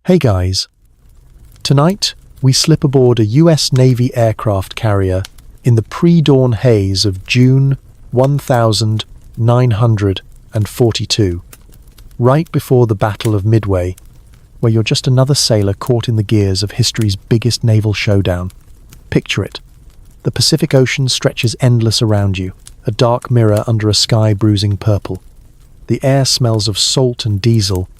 Hey guys, tonight we slip aboard a US Navy aircraft carrier in the pre-dawn haze of June 1942, right before the Battle of Midway, where you're just another sailor caught in the gears of history's biggest naval showdown. Picture it. The Pacific Ocean stretches endless around you, a dark mirror under a sky bruising purple. The air smells of salt and diesel,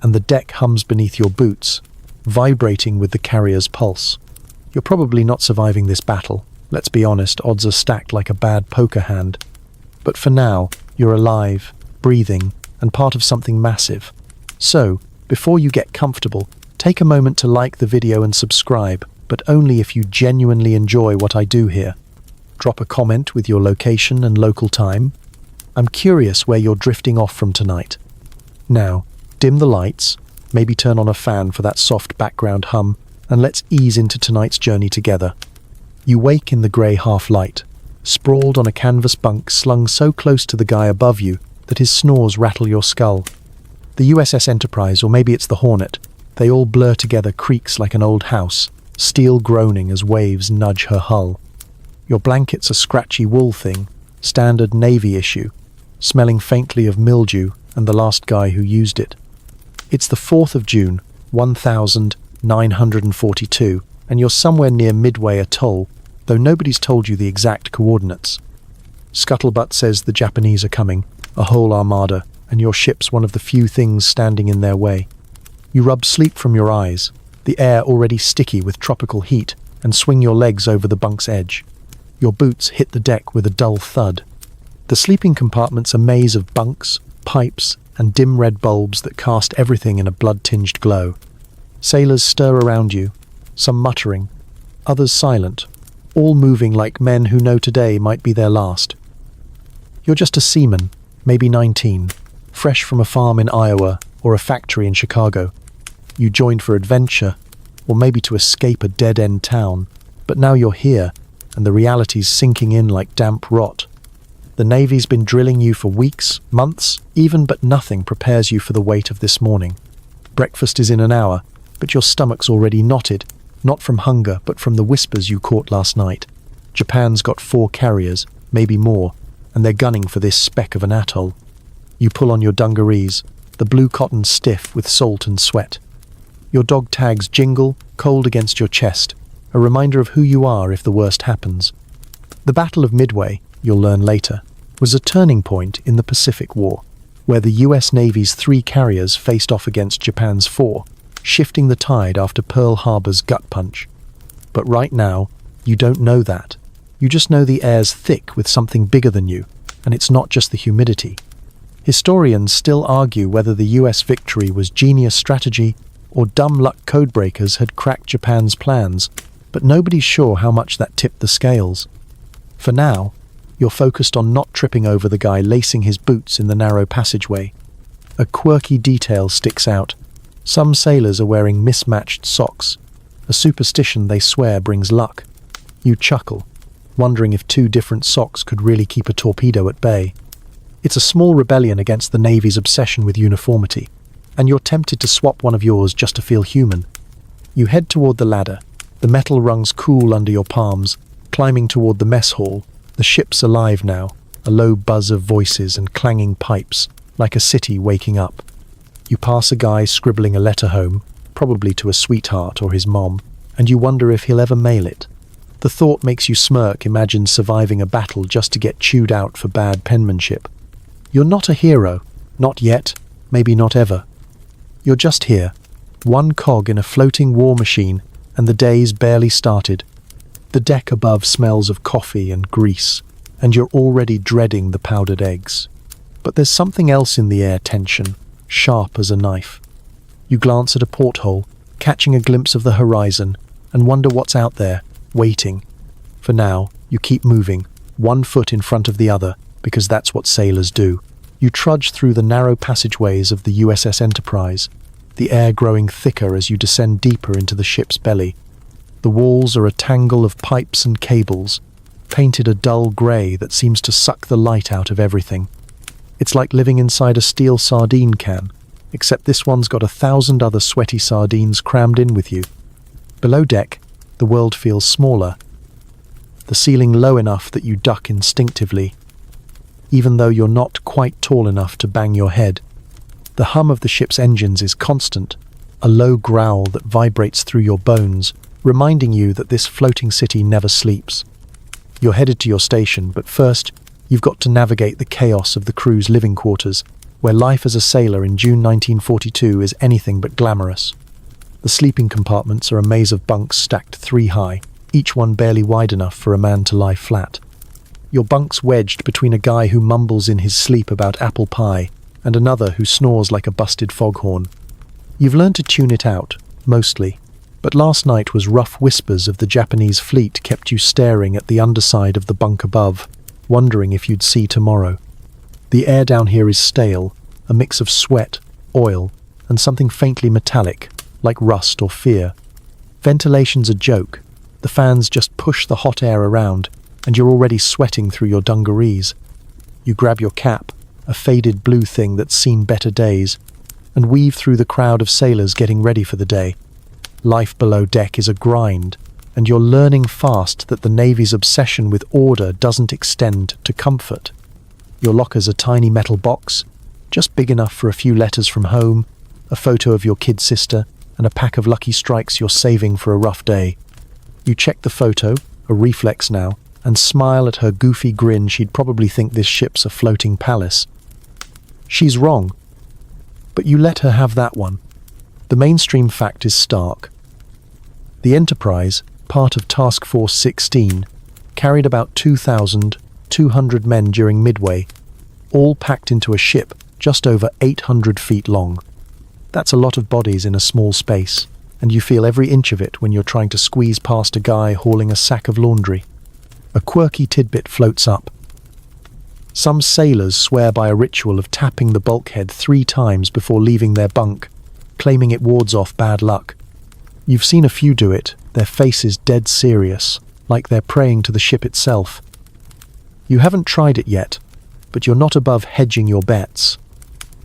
and the deck hums beneath your boots, vibrating with the carrier's pulse. You're probably not surviving this battle. Let's be honest, odds are stacked like a bad poker hand. But for now, you're alive, breathing, and part of something massive. So, before you get comfortable, take a moment to like the video and subscribe, but only if you genuinely enjoy what I do here. Drop a comment with your location and local time. I'm curious where you're drifting off from tonight. Now, dim the lights, maybe turn on a fan for that soft background hum, and let's ease into tonight's journey together. You wake in the grey half-light, sprawled on a canvas bunk slung so close to the guy above you that his snores rattle your skull. The USS Enterprise, or maybe it's the Hornet, they all blur together, creaks like an old house, steel groaning as waves nudge her hull. Your blanket's a scratchy wool thing, standard Navy issue, smelling faintly of mildew and the last guy who used it. It's the 4th of June, 1942, and you're somewhere near Midway Atoll, though nobody's told you the exact coordinates. Scuttlebutt says the Japanese are coming, a whole armada, and your ship's one of the few things standing in their way. You rub sleep from your eyes, the air already sticky with tropical heat, and swing your legs over the bunk's edge. Your boots hit the deck with a dull thud. The sleeping compartment's a maze of bunks, pipes, and dim red bulbs that cast everything in a blood-tinged glow. Sailors stir around you, some muttering, others silent, all moving like men who know today might be their last. You're just a seaman, maybe 19, fresh from a farm in Iowa or a factory in Chicago. You joined for adventure, or maybe to escape a dead-end town, but now you're here, and the reality's sinking in like damp rot. The Navy's been drilling you for weeks, months, even, but nothing prepares you for the weight of this morning. Breakfast is in an hour, but your stomach's already knotted, not from hunger, but from the whispers you caught last night. Japan's got 4 carriers, maybe more, and they're gunning for this speck of an atoll. You pull on your dungarees, the blue cotton stiff with salt and sweat. Your dog tags jingle, cold against your chest, a reminder of who you are if the worst happens. The Battle of Midway, you'll learn later, was a turning point in the Pacific War, where the US Navy's 3 carriers faced off against Japan's 4, shifting the tide after Pearl Harbor's gut punch. But right now, you don't know that. You just know the air's thick with something bigger than you, and it's not just the humidity. Historians still argue whether the US victory was genius strategy or dumb luck codebreakers had cracked Japan's plans, but nobody's sure how much that tipped the scales. For now, you're focused on not tripping over the guy lacing his boots in the narrow passageway. A quirky detail sticks out. Some sailors are wearing mismatched socks, a superstition they swear brings luck. You chuckle, wondering if 2 different socks could really keep a torpedo at bay. It's a small rebellion against the Navy's obsession with uniformity, and you're tempted to swap one of yours just to feel human. You head toward the ladder, the metal rungs cool under your palms, climbing toward the mess hall. The ship's alive now, a low buzz of voices and clanging pipes, like a city waking up. You pass a guy scribbling a letter home, probably to a sweetheart or his mom, and you wonder if he'll ever mail it. The thought makes you smirk. Imagine surviving a battle just to get chewed out for bad penmanship. You're not a hero, not yet, maybe not ever. You're just here, one cog in a floating war machine, and the day's barely started. The deck above smells of coffee and grease, and you're already dreading the powdered eggs. But there's something else in the air tension, sharp as a knife. You glance at a porthole, catching a glimpse of the horizon, and wonder what's out there, waiting. For now, you keep moving, one foot in front of the other, because that's what sailors do. You trudge through the narrow passageways of the USS Enterprise, the air growing thicker as you descend deeper into the ship's belly. The walls are a tangle of pipes and cables, painted a dull grey that seems to suck the light out of everything. It's like living inside a steel sardine can, except this one's got 1,000 other sweaty sardines crammed in with you. Below deck, the world feels smaller, the ceiling low enough that you duck instinctively, even though you're not quite tall enough to bang your head. The hum of the ship's engines is constant, a low growl that vibrates through your bones, reminding you that this floating city never sleeps. You're headed to your station, but first, you've got to navigate the chaos of the crew's living quarters, where life as a sailor in June 1942 is anything but glamorous. The sleeping compartments are a maze of bunks stacked 3 high, each one barely wide enough for a man to lie flat. Your bunk's wedged between a guy who mumbles in his sleep about apple pie and another who snores like a busted foghorn. You've learned to tune it out, mostly, but last night was rough whispers of the Japanese fleet kept you staring at the underside of the bunk above, wondering if you'd see tomorrow. The air down here is stale, a mix of sweat, oil, and something faintly metallic, like rust or fear. Ventilation's a joke. The fans just push the hot air around, and you're already sweating through your dungarees. You grab your cap, a faded blue thing that's seen better days, and weave through the crowd of sailors getting ready for the day. Life below deck is a grind, and you're learning fast that the Navy's obsession with order doesn't extend to comfort. Your locker's a tiny metal box, just big enough for a few letters from home, a photo of your kid sister, and a pack of Lucky Strikes you're saving for a rough day. You check the photo, a reflex now, and smile at her goofy grin. She'd probably think this ship's a floating palace. She's wrong, but you let her have that one. The mainstream fact is stark. The Enterprise, part of Task Force 16, carried about 2,200 men during Midway, all packed into a ship just over 800 feet long. That's a lot of bodies in a small space, and you feel every inch of it when you're trying to squeeze past a guy hauling a sack of laundry. A quirky tidbit floats up. Some sailors swear by a ritual of tapping the bulkhead 3 times before leaving their bunk, claiming it wards off bad luck. You've seen a few do it, their faces dead serious, like they're praying to the ship itself. You haven't tried it yet, but you're not above hedging your bets.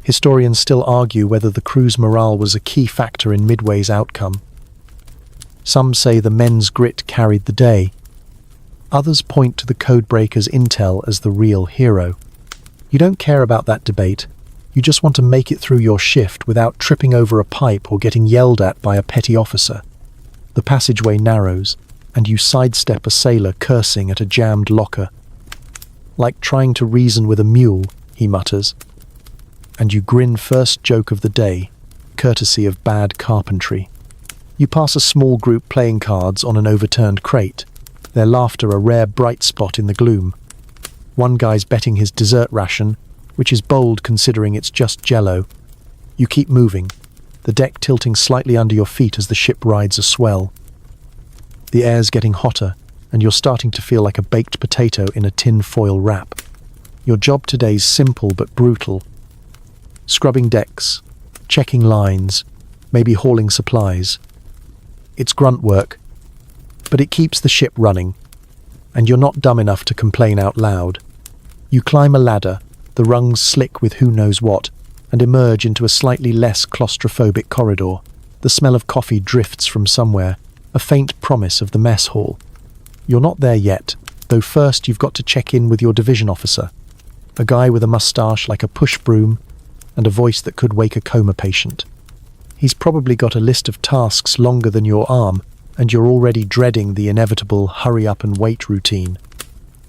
Historians still argue whether the crew's morale was a key factor in Midway's outcome. Some say the men's grit carried the day. Others point to the codebreaker's intel as the real hero. You don't care about that debate. You just want to make it through your shift without tripping over a pipe or getting yelled at by a petty officer. The passageway narrows, and you sidestep a sailor cursing at a jammed locker. Like trying to reason with a mule, he mutters. And you grin first joke of the day, courtesy of bad carpentry. You pass a small group playing cards on an overturned crate, their laughter a rare bright spot in the gloom. One guy's betting his dessert ration, which is bold considering it's just jello. You keep moving, the deck tilting slightly under your feet as the ship rides a swell. The air's getting hotter, and you're starting to feel like a baked potato in a tin foil wrap. Your job today's simple but brutal. Scrubbing decks, checking lines, maybe hauling supplies. It's grunt work, but it keeps the ship running, and you're not dumb enough to complain out loud. You climb a ladder, the rungs slick with who knows what, and emerge into a slightly less claustrophobic corridor. The smell of coffee drifts from somewhere, a faint promise of the mess hall. You're not there yet, though first you've got to check in with your division officer, a guy with a mustache like a push broom and a voice that could wake a coma patient. He's probably got a list of tasks longer than your arm, and you're already dreading the inevitable hurry up and wait routine.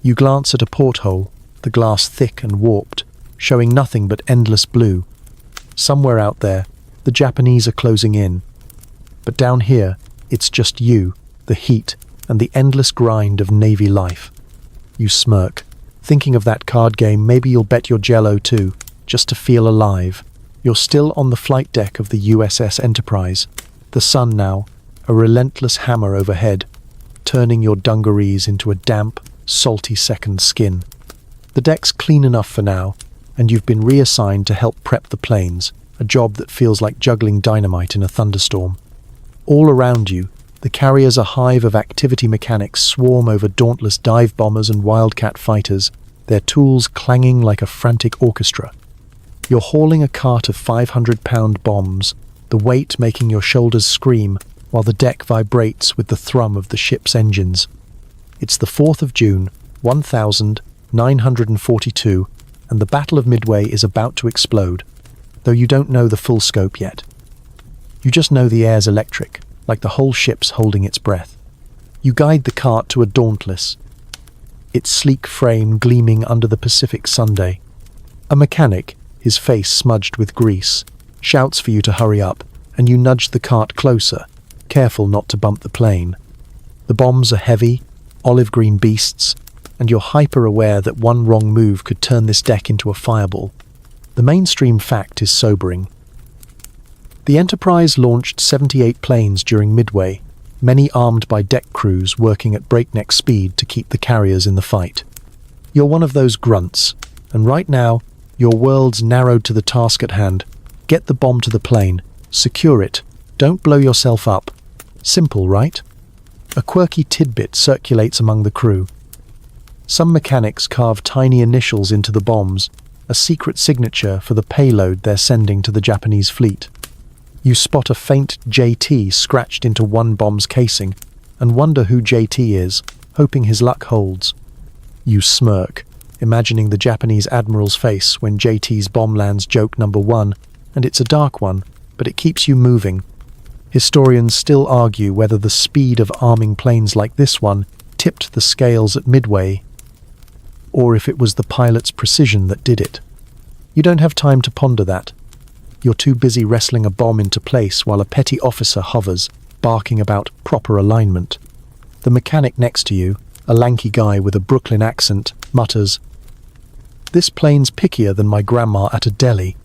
You glance at a porthole, the glass thick and warped, showing nothing but endless blue. Somewhere out there, the Japanese are closing in. But down here, it's just you, the heat, and the endless grind of Navy life. You smirk, thinking of that card game. Maybe you'll bet your jello too, just to feel alive. You're still on the flight deck of the USS Enterprise. The sun now, a relentless hammer overhead, turning your dungarees into a damp, salty second skin. The deck's clean enough for now, and you've been reassigned to help prep the planes, a job that feels like juggling dynamite in a thunderstorm. All around you, the carrier's a hive of activity mechanics swarm over dauntless dive bombers and wildcat fighters, their tools clanging like a frantic orchestra. You're hauling a cart of 500-pound bombs, the weight making your shoulders scream while the deck vibrates with the thrum of the ship's engines. It's the 4th of June, 1942, and the Battle of Midway is about to explode, though you don't know the full scope yet. You just know the air's electric, like the whole ship's holding its breath. You guide the cart to a Dauntless, its sleek frame gleaming under the Pacific Sunday. A mechanic, his face smudged with grease, shouts for you to hurry up, and you nudge the cart closer, careful not to bump the plane. The bombs are heavy, olive-green beasts, and you're hyper-aware that one wrong move could turn this deck into a fireball. The mainstream fact is sobering. The Enterprise launched 78 planes during Midway, many armed by deck crews working at breakneck speed to keep the carriers in the fight. You're one of those grunts, and right now, your world's narrowed to the task at hand. Get the bomb to the plane, secure it, don't blow yourself up. Simple, right? A quirky tidbit circulates among the crew. Some mechanics carve tiny initials into the bombs, a secret signature for the payload they're sending to the Japanese fleet. You spot a faint JT scratched into one bomb's casing and wonder who JT is, hoping his luck holds. You smirk, imagining the Japanese admiral's face when JT's bomb lands joke number 1, and it's a dark one, but it keeps you moving. Historians still argue whether the speed of arming planes like this one tipped the scales at Midway, or if it was the pilot's precision that did it. You don't have time to ponder that. You're too busy wrestling a bomb into place while a petty officer hovers, barking about proper alignment. The mechanic next to you, a lanky guy with a Brooklyn accent, mutters, "This plane's pickier than my grandma at a deli."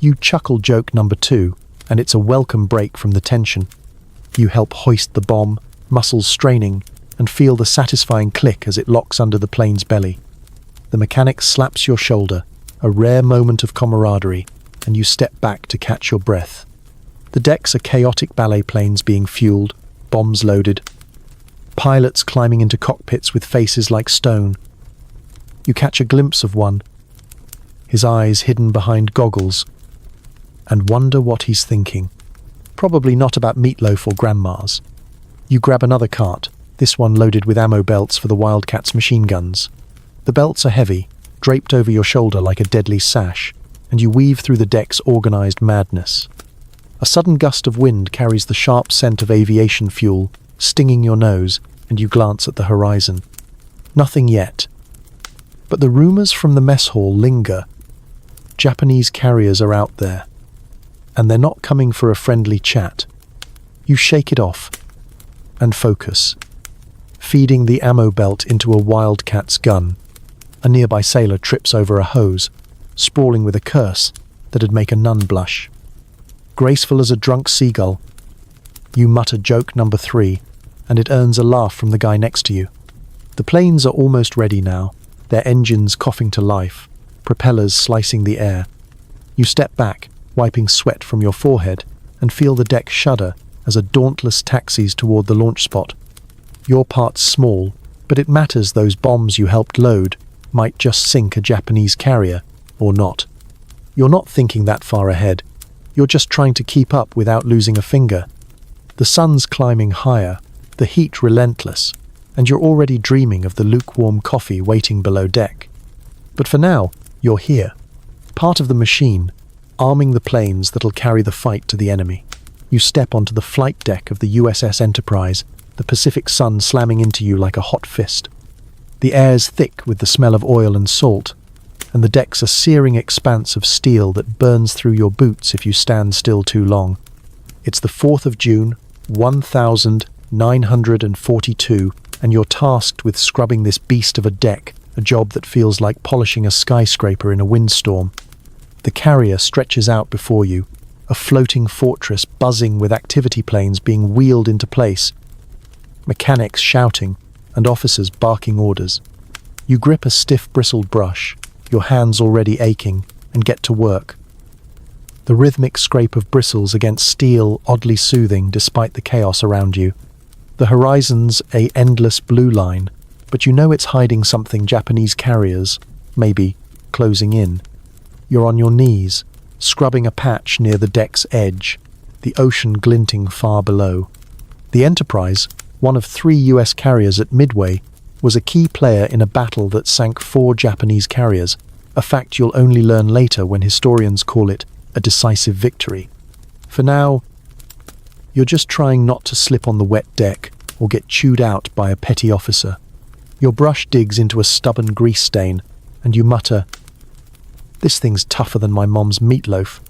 You chuckle joke number 2, and it's a welcome break from the tension. You help hoist the bomb, muscles straining, and feel the satisfying click as it locks under the plane's belly. The mechanic slaps your shoulder, a rare moment of camaraderie, and you step back to catch your breath. The decks are chaotic ballet planes being fueled, bombs loaded, pilots climbing into cockpits with faces like stone. You catch a glimpse of one, his eyes hidden behind goggles, and wonder what he's thinking. Probably not about meatloaf or grandmas. You grab another cart, this one loaded with ammo belts for the Wildcats machine guns. The belts are heavy, draped over your shoulder like a deadly sash, and you weave through the deck's organized madness. A sudden gust of wind carries the sharp scent of aviation fuel, stinging your nose, and you glance at the horizon. Nothing yet. But the rumors from the mess hall linger. Japanese carriers are out there, and they're not coming for a friendly chat. You shake it off and focus, feeding the ammo belt into a Wildcat's gun. A nearby sailor trips over a hose, sprawling with a curse that'd make a nun blush. Graceful as a drunk seagull, you mutter joke number 3, and it earns a laugh from the guy next to you. The planes are almost ready now, their engines coughing to life, propellers slicing the air. You step back, wiping sweat from your forehead, and feel the deck shudder as a Dauntless taxis toward the launch spot. Your part's small, but it matters those bombs you helped load might just sink a Japanese carrier, or not. You're not thinking that far ahead. You're just trying to keep up without losing a finger. The sun's climbing higher, the heat relentless, and you're already dreaming of the lukewarm coffee waiting below deck. But for now, you're here, part of the machine, arming the planes that'll carry the fight to the enemy. You step onto the flight deck of the USS Enterprise, the Pacific sun slamming into you like a hot fist. The air's thick with the smell of oil and salt, and the deck's a searing expanse of steel that burns through your boots if you stand still too long. It's the 4th of June, 1942, and you're tasked with scrubbing this beast of a deck, a job that feels like polishing a skyscraper in a windstorm. The carrier stretches out before you, a floating fortress buzzing with activity planes being wheeled into place, mechanics shouting, and officers barking orders. You grip a stiff bristled brush, your hands already aching, and get to work. The rhythmic scrape of bristles against steel oddly soothing despite the chaos around you. The horizon's an endless blue line, but you know it's hiding something Japanese carriers, maybe, closing in. You're on your knees, scrubbing a patch near the deck's edge, the ocean glinting far below. The Enterprise, one of 3 US carriers at Midway, was a key player in a battle that sank 4 Japanese carriers, a fact you'll only learn later when historians call it a decisive victory. For now, you're just trying not to slip on the wet deck or get chewed out by a petty officer. Your brush digs into a stubborn grease stain, and you mutter, "This thing's tougher than my mom's meatloaf."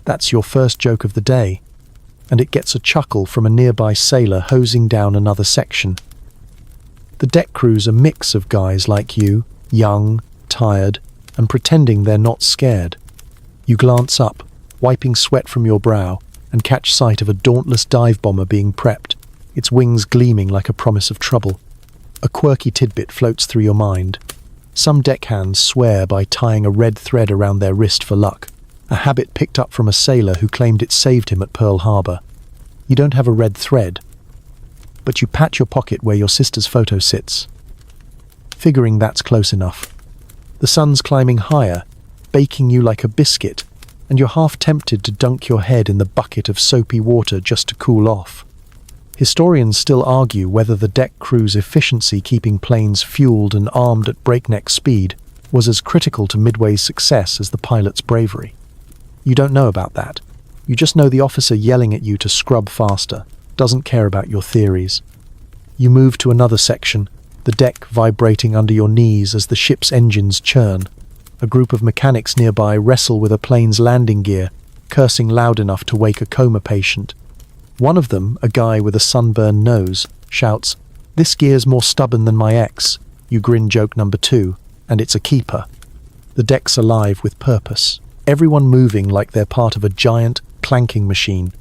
That's your first joke of the day, and it gets a chuckle from a nearby sailor hosing down another section. The deck crew's a mix of guys like you, young, tired, and pretending they're not scared. You glance up, wiping sweat from your brow, and catch sight of a dauntless dive bomber being prepped, its wings gleaming like a promise of trouble. A quirky tidbit floats through your mind. Some deckhands swear by tying a red thread around their wrist for luck, a habit picked up from a sailor who claimed it saved him at Pearl Harbor. You don't have a red thread, but you pat your pocket where your sister's photo sits, figuring that's close enough. The sun's climbing higher, baking you like a biscuit, and you're half tempted to dunk your head in the bucket of soapy water just to cool off. Historians still argue whether the deck crew's efficiency keeping planes fueled and armed at breakneck speed was as critical to Midway's success as the pilot's bravery. You don't know about that. You just know the officer yelling at you to scrub faster doesn't care about your theories. You move to another section, the deck vibrating under your knees as the ship's engines churn. A group of mechanics nearby wrestle with a plane's landing gear, cursing loud enough to wake a coma patient. One of them, a guy with a sunburned nose, shouts, "This gear's more stubborn than my ex." You grin joke number 2, and it's a keeper. The deck's alive with purpose, everyone moving like they're part of a giant, clanking machine.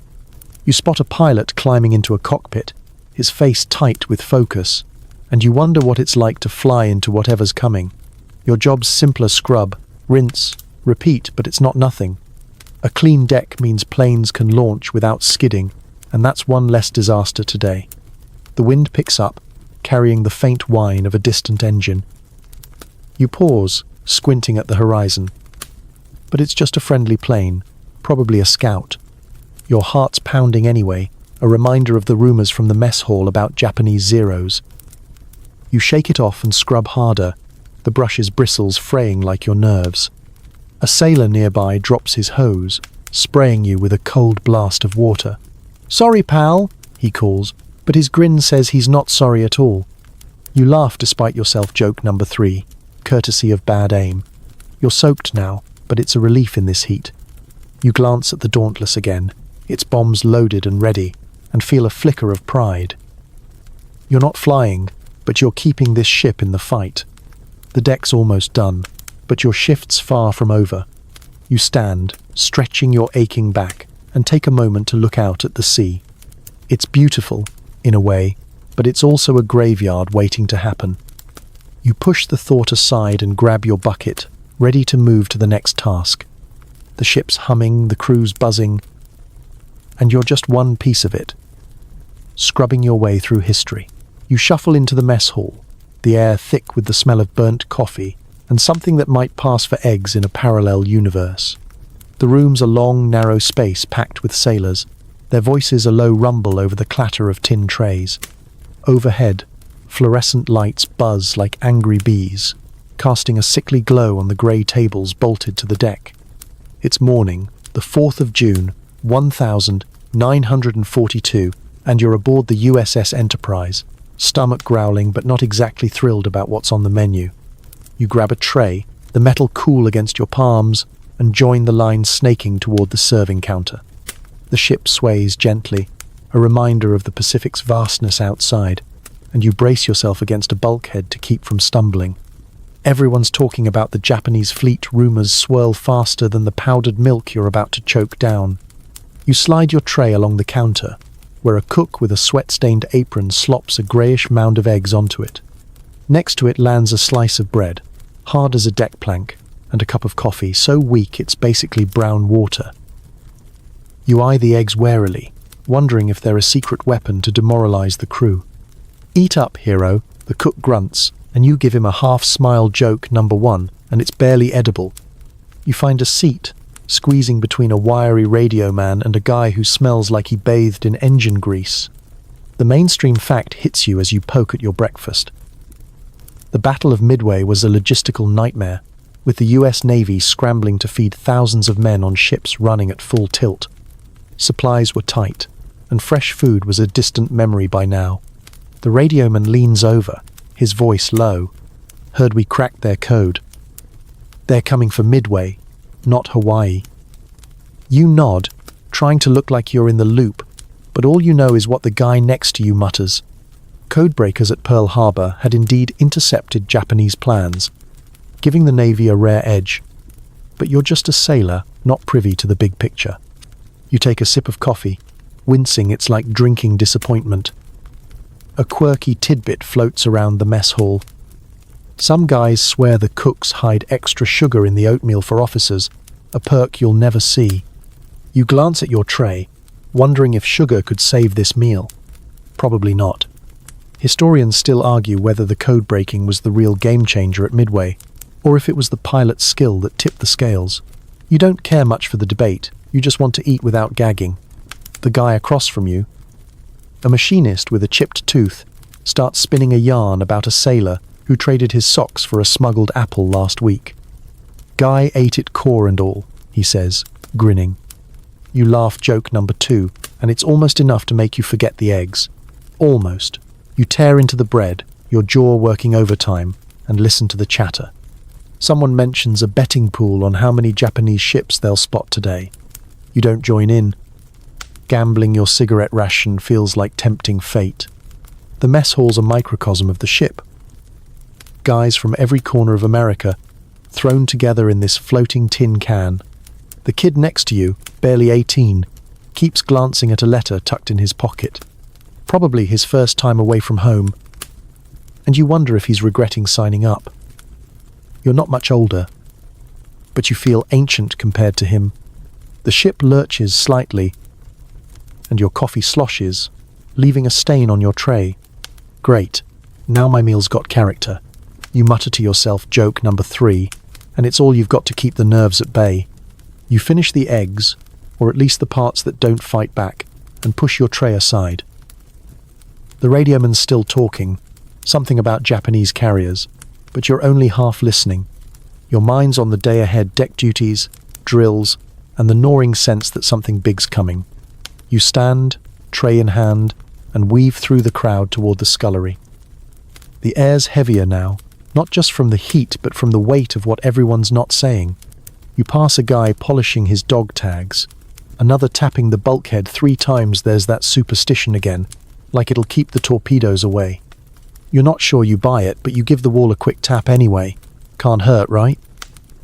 You spot a pilot climbing into a cockpit, his face tight with focus, and you wonder what it's like to fly into whatever's coming. Your job's simpler scrub, rinse, repeat, but it's not nothing. A clean deck means planes can launch without skidding, and that's one less disaster today. The wind picks up, carrying the faint whine of a distant engine. You pause, squinting at the horizon. But it's just a friendly plane, probably a scout. Your heart's pounding anyway, a reminder of the rumors from the mess hall about Japanese Zeros. You shake it off and scrub harder, the brush's bristles fraying like your nerves. A sailor nearby drops his hose, spraying you with a cold blast of water. "Sorry, pal," he calls, but his grin says he's not sorry at all. You laugh despite yourself joke number 3, courtesy of bad aim. You're soaked now, but it's a relief in this heat. You glance at the Dauntless again, its bombs loaded and ready, and feel a flicker of pride. You're not flying, but you're keeping this ship in the fight. The deck's almost done, but your shift's far from over. You stand, stretching your aching back, and take a moment to look out at the sea. It's beautiful, in a way, but it's also a graveyard waiting to happen. You push the thought aside and grab your bucket, ready to move to the next task. The ship's humming, the crew's buzzing, and you're just one piece of it, scrubbing your way through history. You shuffle into the mess hall, the air thick with the smell of burnt coffee and something that might pass for eggs in a parallel universe. The room's a long, narrow space packed with sailors, their voices a low rumble over the clatter of tin trays. Overhead, fluorescent lights buzz like angry bees, casting a sickly glow on the grey tables bolted to the deck. It's morning, the 4th of June, 1942, and you're aboard the USS Enterprise, stomach growling but not exactly thrilled about what's on the menu. You grab a tray, the metal cool against your palms, and join the line snaking toward the serving counter. The ship sways gently, a reminder of the Pacific's vastness outside, and you brace yourself against a bulkhead to keep from stumbling. Everyone's talking about the Japanese fleet. Rumors swirl faster than the powdered milk you're about to choke down. You slide your tray along the counter, where a cook with a sweat-stained apron slops a greyish mound of eggs onto it. Next to it lands a slice of bread, hard as a deck plank, and a cup of coffee so weak it's basically brown water. You eye the eggs warily, wondering if they're a secret weapon to demoralize the crew. "Eat up, hero," the cook grunts, and you give him a half-smile joke number 1, and it's barely edible. You find a seat, squeezing between a wiry radio man and a guy who smells like he bathed in engine grease. The mainstream fact hits you as you poke at your breakfast. The Battle of Midway was a logistical nightmare, with the US Navy scrambling to feed thousands of men on ships running at full tilt. Supplies were tight, and fresh food was a distant memory by now. The radioman leans over, his voice low. Heard we cracked their code. They're coming for Midway, not Hawaii. You nod, trying to look like you're in the loop, but all you know is what the guy next to you mutters. Codebreakers at Pearl Harbor had indeed intercepted Japanese plans, giving the Navy a rare edge. But you're just a sailor, not privy to the big picture. You take a sip of coffee, wincing it's like drinking disappointment. A quirky tidbit floats around the mess hall. Some guys swear the cooks hide extra sugar in the oatmeal for officers, a perk you'll never see. You glance at your tray, wondering if sugar could save this meal. Probably not. Historians still argue whether the code breaking was the real game changer at Midway, or if it was the pilot's skill that tipped the scales. You don't care much for the debate, you just want to eat without gagging. The guy across from you, a machinist with a chipped tooth, starts spinning a yarn about a sailor who traded his socks for a smuggled apple last week. Guy ate it core and all, he says, grinning. You laugh joke number 2, and it's almost enough to make you forget the eggs. Almost. You tear into the bread, your jaw working overtime, and listen to the chatter. Someone mentions a betting pool on how many Japanese ships they'll spot today. You don't join in. Gambling your cigarette ration feels like tempting fate. The mess hall's a microcosm of the ship. Guys from every corner of America, thrown together in this floating tin can. The kid next to you, barely 18, keeps glancing at a letter tucked in his pocket. Probably his first time away from home. And you wonder if he's regretting signing up. You're not much older, but you feel ancient compared to him. The ship lurches slightly, and your coffee sloshes, leaving a stain on your tray. Great, now my meal's got character. You mutter to yourself joke number 3, and it's all you've got to keep the nerves at bay. You finish the eggs, or at least the parts that don't fight back, and push your tray aside. The radioman's still talking, something about Japanese carriers, but you're only half listening. Your mind's on the day ahead deck duties, drills, and the gnawing sense that something big's coming. You stand, tray in hand, and weave through the crowd toward the scullery. The air's heavier now, not just from the heat but from the weight of what everyone's not saying. You pass a guy polishing his dog tags, another tapping the bulkhead 3 times. There's that superstition again, like it'll keep the torpedoes away. You're not sure you buy it, but you give the wall a quick tap anyway. Can't hurt, right?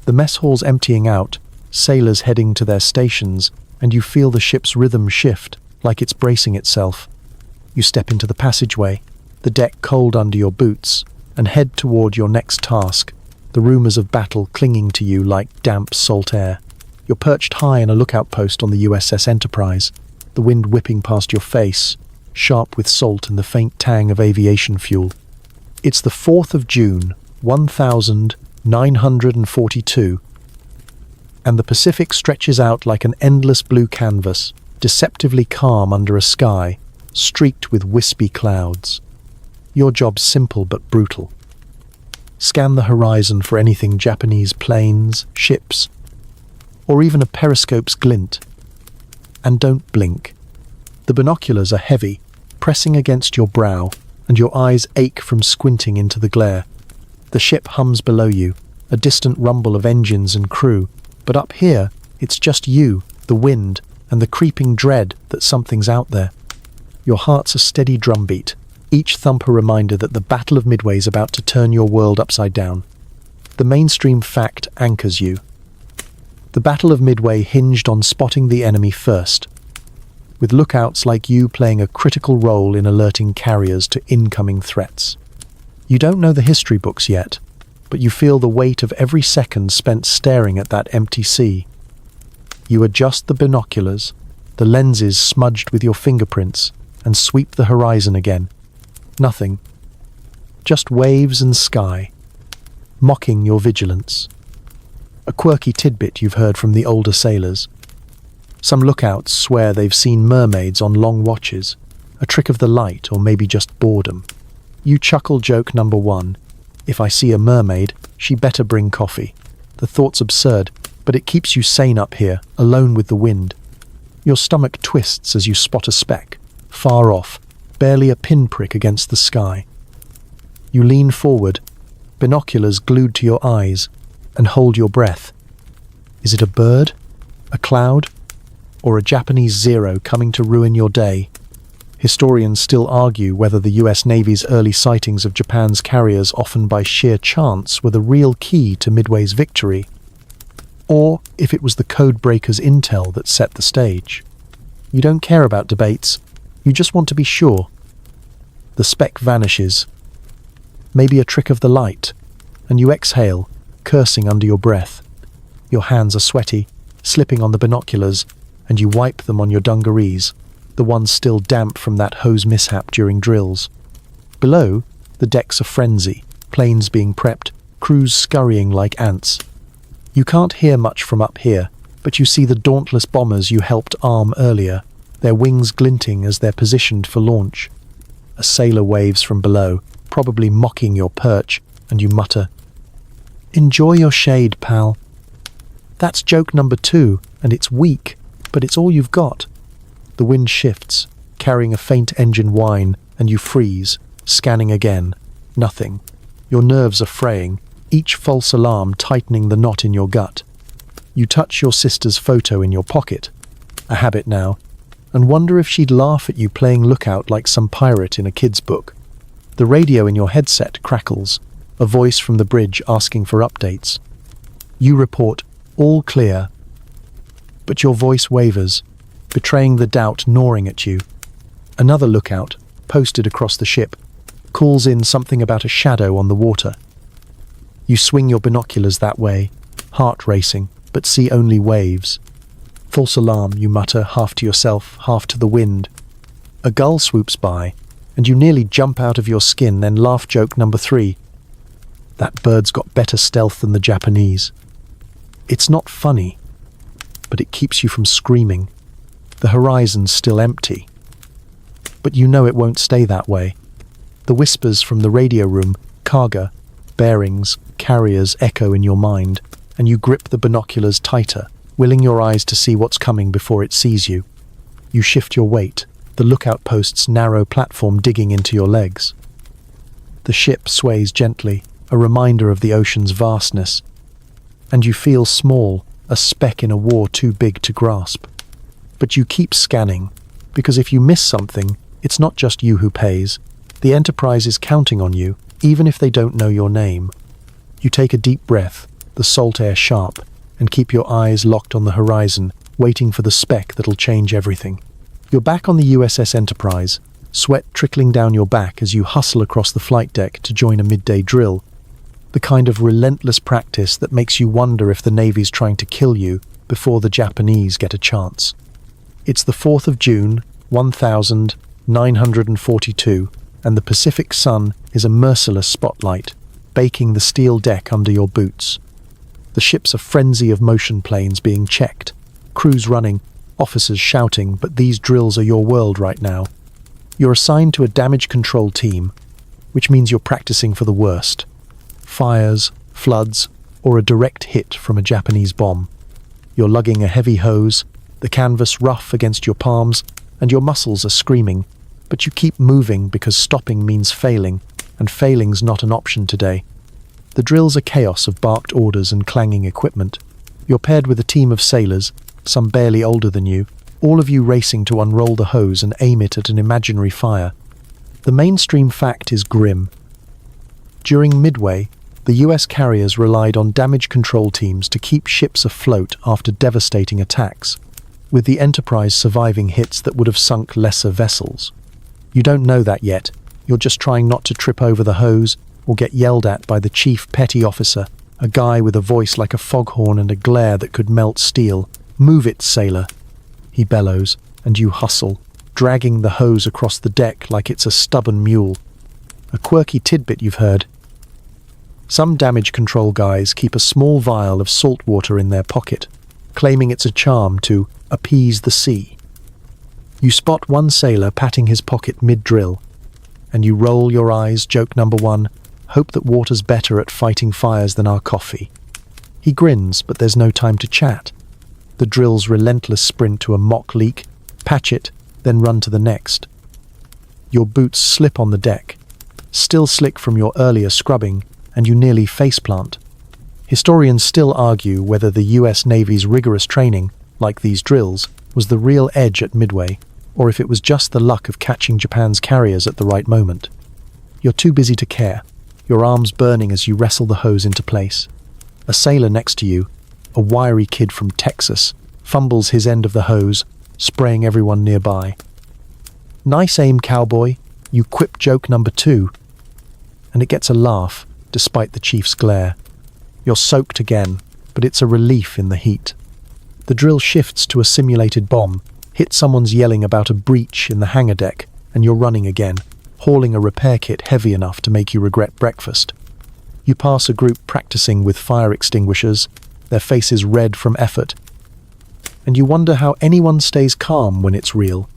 The mess hall's emptying out, sailors heading to their stations, and you feel the ship's rhythm shift, like it's bracing itself. You step into the passageway, the deck cold under your boots, and head toward your next task, the rumors of battle clinging to you like damp salt air. You're perched high in a lookout post on the USS Enterprise, the wind whipping past your face, sharp with salt and the faint tang of aviation fuel. It's the 4th of June, 1942, and the Pacific stretches out like an endless blue canvas, deceptively calm under a sky streaked with wispy clouds. Your job's simple but brutal. Scan the horizon for anything Japanese planes, ships, or even a periscope's glint. And don't blink. The binoculars are heavy, pressing against your brow, and your eyes ache from squinting into the glare. The ship hums below you, a distant rumble of engines and crew, but up here, it's just you, the wind, and the creeping dread that something's out there. Your heart's a steady drumbeat, each thump a reminder that the Battle of Midway's about to turn your world upside down. The mainstream fact anchors you. The Battle of Midway hinged on spotting the enemy first, with lookouts like you playing a critical role in alerting carriers to incoming threats. You don't know the history books yet, but you feel the weight of every second spent staring at that empty sea. You adjust the binoculars, the lenses smudged with your fingerprints, and sweep the horizon again. Nothing. Just waves and sky, mocking your vigilance. A quirky tidbit you've heard from the older sailors. Some lookouts swear they've seen mermaids on long watches, a trick of the light or maybe just boredom. You chuckle joke number 1. If I see a mermaid, she better bring coffee. The thought's absurd, but it keeps you sane up here, alone with the wind. Your stomach twists as you spot a speck, far off, barely a pinprick against the sky. You lean forward, binoculars glued to your eyes, and hold your breath. Is it a bird? A cloud? Or a Japanese Zero coming to ruin your day? Historians still argue whether the US Navy's early sightings of Japan's carriers, often by sheer chance, were the real key to Midway's victory, or if it was the code breakers' intel that set the stage. You don't care about debates, you just want to be sure. The speck vanishes. Maybe a trick of the light, and you exhale, cursing under your breath. Your hands are sweaty, slipping on the binoculars, and you wipe them on your dungarees, the ones still damp from that hose mishap during drills. Below, the deck's a frenzy, planes being prepped, crews scurrying like ants. You can't hear much from up here, but you see the dauntless bombers you helped arm earlier, their wings glinting as they're positioned for launch. A sailor waves from below, probably mocking your perch, and you mutter, "Enjoy your shade, pal." That's joke number 2, and it's weak, but it's all you've got. The wind shifts, carrying a faint engine whine, and you freeze, scanning again. Nothing. Your nerves are fraying, each false alarm tightening the knot in your gut. You touch your sister's photo in your pocket, a habit now, and wonder if she'd laugh at you playing lookout like some pirate in a kid's book. The radio in your headset crackles, a voice from the bridge asking for updates. You report, "All clear," but your voice wavers, betraying the doubt gnawing at you. Another lookout, posted across the ship, calls in something about a shadow on the water. You swing your binoculars that way, heart racing, but see only waves. False alarm, you mutter, half to yourself, half to the wind. A gull swoops by, and you nearly jump out of your skin, then laugh joke number 3. That bird's got better stealth than the Japanese. It's not funny, but it keeps you from screaming. The horizon's still empty. But you know it won't stay that way. The whispers from the radio room, cargo, bearings, carriers echo in your mind, and you grip the binoculars tighter, willing your eyes to see what's coming before it sees you. You shift your weight, the lookout post's narrow platform digging into your legs. The ship sways gently, a reminder of the ocean's vastness, and you feel small, a speck in a war too big to grasp. But you keep scanning, because if you miss something, it's not just you who pays. The Enterprise is counting on you, even if they don't know your name. You take a deep breath, the salt air sharp, and keep your eyes locked on the horizon, waiting for the speck that'll change everything. You're back on the USS Enterprise, sweat trickling down your back as you hustle across the flight deck to join a midday drill, the kind of relentless practice that makes you wonder if the Navy's trying to kill you before the Japanese get a chance. It's the 4th of June, 1942, and the Pacific sun is a merciless spotlight, baking the steel deck under your boots. The ship's a frenzy of motion planes being checked, crews running, officers shouting, but these drills are your world right now. You're assigned to a damage control team, which means you're practicing for the worst. Fires, floods, or a direct hit from a Japanese bomb. You're lugging a heavy hose, the canvas rough against your palms, and your muscles are screaming, but you keep moving because stopping means failing, and failing's not an option today. The drill's a chaos of barked orders and clanging equipment. You're paired with a team of sailors, some barely older than you, all of you racing to unroll the hose and aim it at an imaginary fire. The mainstream fact is grim. During Midway, the US carriers relied on damage control teams to keep ships afloat after devastating attacks, with the Enterprise surviving hits that would have sunk lesser vessels. You don't know that yet. You're just trying not to trip over the hose or get yelled at by the chief petty officer, a guy with a voice like a foghorn and a glare that could melt steel. "Move it, sailor," he bellows, and you hustle, dragging the hose across the deck like it's a stubborn mule. A quirky tidbit you've heard. Some damage control guys keep a small vial of salt water in their pocket, claiming it's a charm to appease the sea. You spot one sailor patting his pocket mid-drill, and you roll your eyes, joke number one, hope that water's better at fighting fires than our coffee. He grins, but there's no time to chat. The drill's relentless sprint to a mock leak, patch it, then run to the next. Your boots slip on the deck, still slick from your earlier scrubbing, and you nearly faceplant. Historians still argue whether the US Navy's rigorous training, like these drills, was the real edge at Midway, or if it was just the luck of catching Japan's carriers at the right moment. You're too busy to care, your arms burning as you wrestle the hose into place. A sailor next to you, a wiry kid from Texas, fumbles his end of the hose, spraying everyone nearby. Nice aim, cowboy, you quip joke number two, and it gets a laugh, despite the chief's glare. You're soaked again, but it's a relief in the heat. The drill shifts to a simulated bomb, hit someone's yelling about a breach in the hangar deck, and you're running again, hauling a repair kit heavy enough to make you regret breakfast. You pass a group practicing with fire extinguishers, their faces red from effort, and you wonder how anyone stays calm when it's real.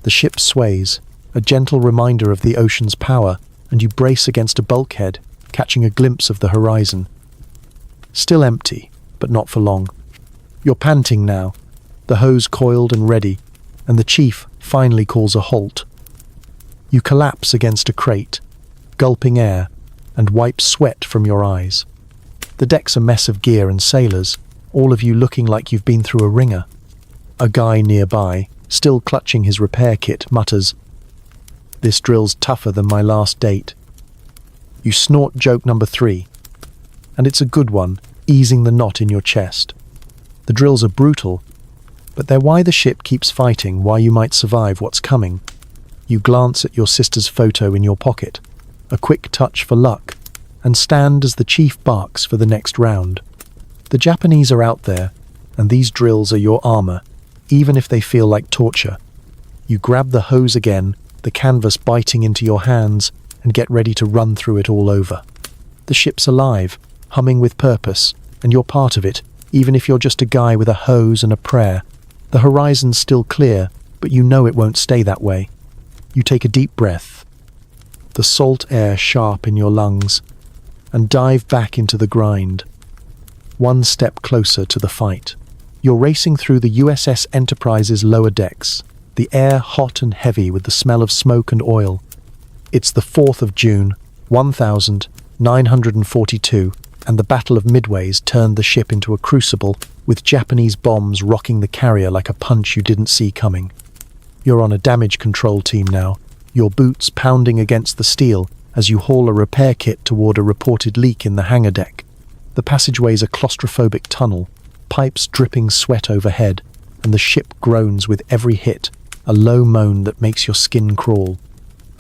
The ship sways, a gentle reminder of the ocean's power, and you brace against a bulkhead, catching a glimpse of the horizon. Still empty, but not for long. You're panting now, the hose coiled and ready, and the chief finally calls a halt. You collapse against a crate, gulping air, and wipe sweat from your eyes. The deck's a mess of gear and sailors, all of you looking like you've been through a ringer. A guy nearby, still clutching his repair kit, mutters, "This drill's tougher than my last date." You snort joke number three, and it's a good one, easing the knot in your chest. The drills are brutal, but they're why the ship keeps fighting, why you might survive what's coming. You glance at your sister's photo in your pocket, a quick touch for luck, and stand as the chief barks for the next round. The Japanese are out there, and these drills are your armor, even if they feel like torture. You grab the hose again, the canvas biting into your hands, and get ready to run through it all over. The ship's alive, humming with purpose, and you're part of it, even if you're just a guy with a hose and a prayer. The horizon's still clear, but you know it won't stay that way. You take a deep breath, the salt air sharp in your lungs, and dive back into the grind. One step closer to the fight. You're racing through the USS Enterprise's lower decks, the air hot and heavy with the smell of smoke and oil. It's the 4th of June, 1942, and the Battle of Midway's turned the ship into a crucible, with Japanese bombs rocking the carrier like a punch you didn't see coming. You're on a damage control team now, your boots pounding against the steel as you haul a repair kit toward a reported leak in the hangar deck. The passageway's a claustrophobic tunnel, pipes dripping sweat overhead, and the ship groans with every hit, a low moan that makes your skin crawl.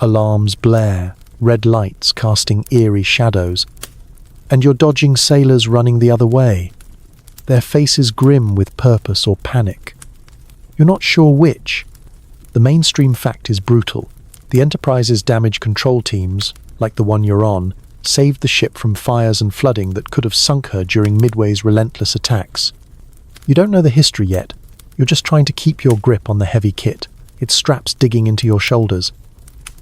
Alarms blare, red lights casting eerie shadows, and you're dodging sailors running the other way, their faces grim with purpose or panic. You're not sure which. The mainstream fact is brutal. The Enterprise's damage control teams, like the one you're on, saved the ship from fires and flooding that could have sunk her during Midway's relentless attacks. You don't know the history yet. You're just trying to keep your grip on the heavy kit, its straps digging into your shoulders.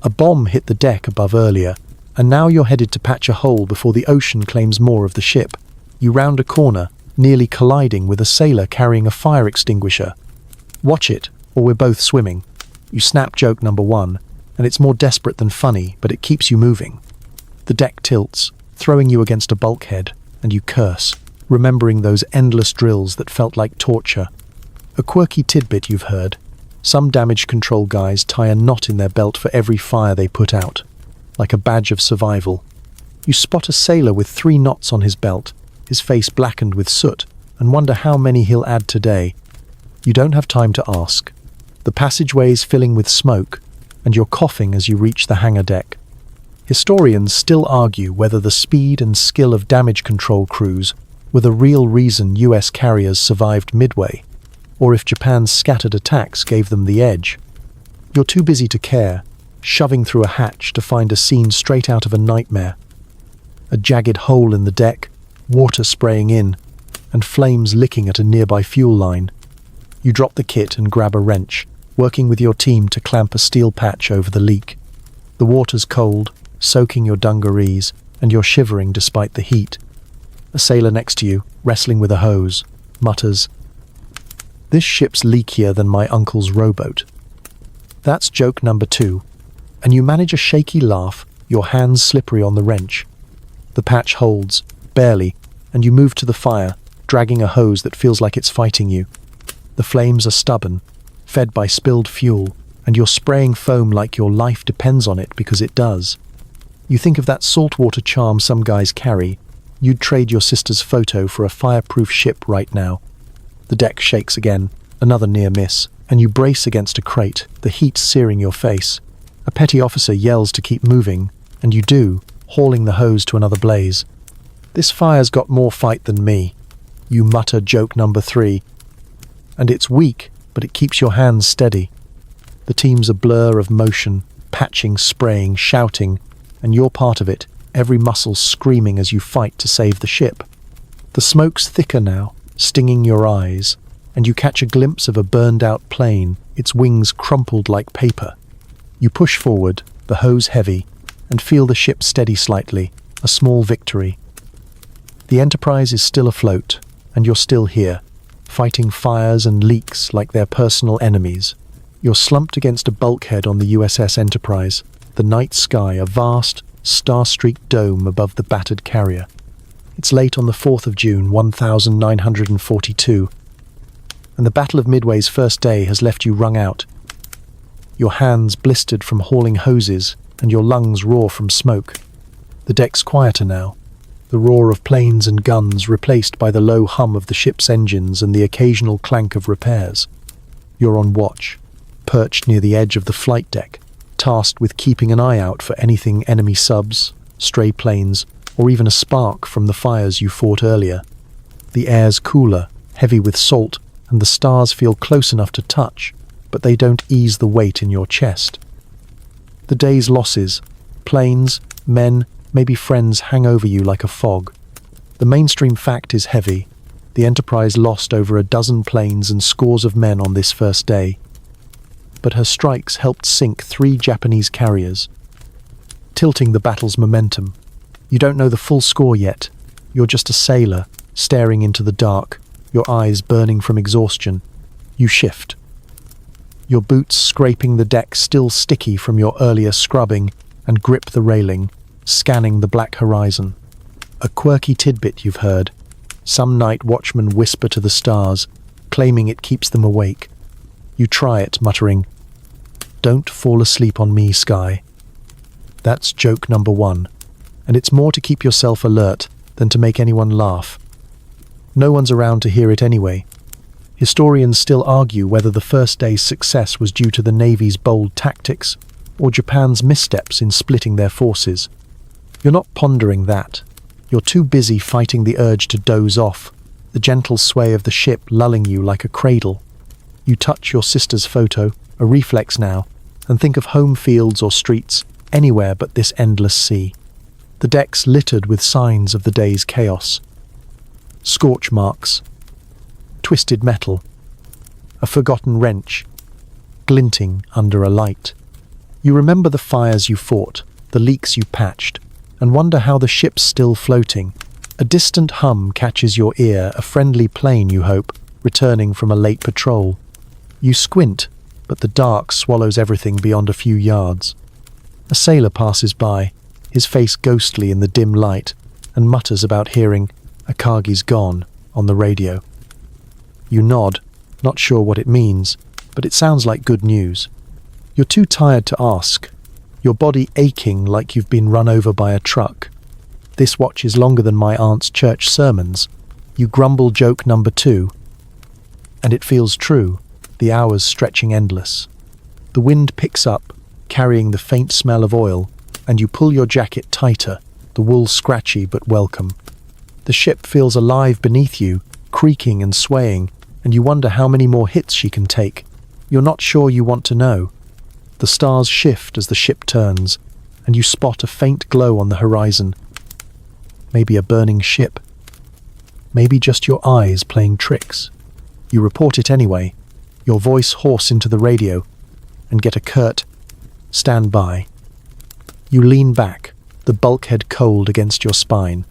A bomb hit the deck above earlier, and now you're headed to patch a hole before the ocean claims more of the ship. You round a corner, nearly colliding with a sailor carrying a fire extinguisher. Watch it, or we're both swimming. You snap joke number one, and it's more desperate than funny, but it keeps you moving. The deck tilts, throwing you against a bulkhead, and you curse, remembering those endless drills that felt like torture. A quirky tidbit you've heard. Some damage control guys tie a knot in their belt for every fire they put out, like a badge of survival. You spot a sailor with 3 knots on his belt, his face blackened with soot, and wonder how many he'll add today. You don't have time to ask. The passageway is filling with smoke, and you're coughing as you reach the hangar deck. Historians still argue whether the speed and skill of damage control crews were the real reason US carriers survived Midway, or if Japan's scattered attacks gave them the edge. You're too busy to care, shoving through a hatch to find a scene straight out of a nightmare. a jagged hole in the deck, water spraying in, and flames licking at a nearby fuel line. You drop the kit and grab a wrench, working with your team to clamp a steel patch over the leak. The water's cold, soaking your dungarees, and you're shivering despite the heat. A sailor next to you, wrestling with a hose, mutters, "This ship's leakier than my uncle's rowboat." That's joke number 2, and you manage a shaky laugh, your hands slippery on the wrench. The patch holds, barely, and you move to the fire, dragging a hose that feels like it's fighting you. The flames are stubborn, fed by spilled fuel, and you're spraying foam like your life depends on it because it does. You think of that saltwater charm some guys carry. You'd trade your sister's photo for a fireproof ship right now. The deck shakes again, another near miss, and you brace against a crate, the heat searing your face. A petty officer yells to keep moving, and you do, hauling the hose to another blaze. "This fire's got more fight than me," you mutter joke number 3. And it's weak, but it keeps your hands steady. The team's a blur of motion, patching, spraying, shouting, and you're part of it, every muscle screaming as you fight to save the ship. The smoke's thicker now, stinging your eyes, and you catch a glimpse of a burned-out plane, its wings crumpled like paper. You push forward, the hose heavy, and feel the ship steady slightly, a small victory. The Enterprise is still afloat, and you're still here, fighting fires and leaks like they're personal enemies. You're slumped against a bulkhead on the USS Enterprise, the night sky a vast, star-streaked dome above the battered carrier. It's late on the 4th of June, 1942, and the Battle of Midway's first day has left you wrung out. Your hands blistered from hauling hoses, and your lungs roar from smoke. The deck's quieter now, the roar of planes and guns replaced by the low hum of the ship's engines and the occasional clank of repairs. You're on watch, perched near the edge of the flight deck, tasked with keeping an eye out for anything enemy subs, stray planes, or even a spark from the fires you fought earlier. The air's cooler, heavy with salt, and the stars feel close enough to touch, but they don't ease the weight in your chest. The day's losses, planes, men, maybe friends hang over you like a fog. The mainstream fact is heavy. The Enterprise lost over a dozen planes and scores of men on this first day. But her strikes helped sink 3 Japanese carriers, tilting the battle's momentum. You don't know the full score yet. You're just a sailor, staring into the dark, your eyes burning from exhaustion. You shift. Your boots scraping the deck still sticky from your earlier scrubbing, and grip the railing, scanning the black horizon. A quirky tidbit you've heard. Some night watchmen whisper to the stars, claiming it keeps them awake. You try it, muttering, "Don't fall asleep on me, Sky." That's joke number 1, and it's more to keep yourself alert than to make anyone laugh. No one's around to hear it anyway. Historians still argue whether the first day's success was due to the Navy's bold tactics or Japan's missteps in splitting their forces. You're not pondering that. You're too busy fighting the urge to doze off, the gentle sway of the ship lulling you like a cradle. You touch your sister's photo, a reflex now, and think of home fields or streets, anywhere but this endless sea. The deck's littered with signs of the day's chaos. Scorch marks, twisted metal, a forgotten wrench, glinting under a light. You remember the fires you fought, the leaks you patched, and wonder how the ship's still floating. A distant hum catches your ear, a friendly plane, you hope, returning from a late patrol. You squint, but the dark swallows everything beyond a few yards. A sailor passes by, his face ghostly in the dim light, and mutters about hearing "Akagi's gone" on the radio. You nod, not sure what it means, but it sounds like good news. You're too tired to ask, your body aching like you've been run over by a truck. This watch is longer than my aunt's church sermons. You grumble joke number 2. And it feels true, the hours stretching endless. The wind picks up, carrying the faint smell of oil, and you pull your jacket tighter, the wool scratchy but welcome. The ship feels alive beneath you, creaking and swaying, and you wonder how many more hits she can take. You're not sure you want to know. The stars shift as the ship turns, and you spot a faint glow on the horizon. maybe a burning ship, maybe just your eyes playing tricks. You report it anyway, your voice hoarse into the radio, and get a curt, "Stand by." You lean back, the bulkhead cold against your spine,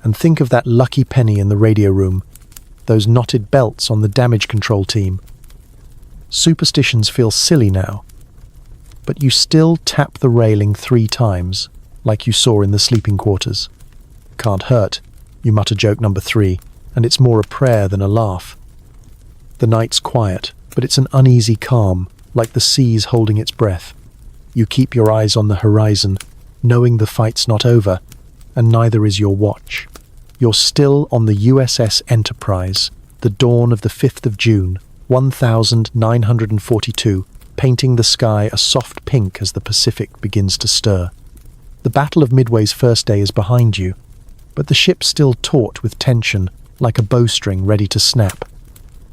and think of that lucky penny in the radio room, those knotted belts on the damage control team. Superstitions feel silly now, but you still tap the railing 3 times, like you saw in the sleeping quarters. "Can't hurt," you mutter joke number 3, and it's more a prayer than a laugh. The night's quiet, but it's an uneasy calm, like the sea's holding its breath. You keep your eyes on the horizon, knowing the fight's not over, and neither is your watch. You're still on the USS Enterprise, the dawn of the 5th of June, 1942, painting the sky a soft pink as the Pacific begins to stir. The Battle of Midway's first day is behind you, but the ship's still taut with tension, like a bowstring ready to snap.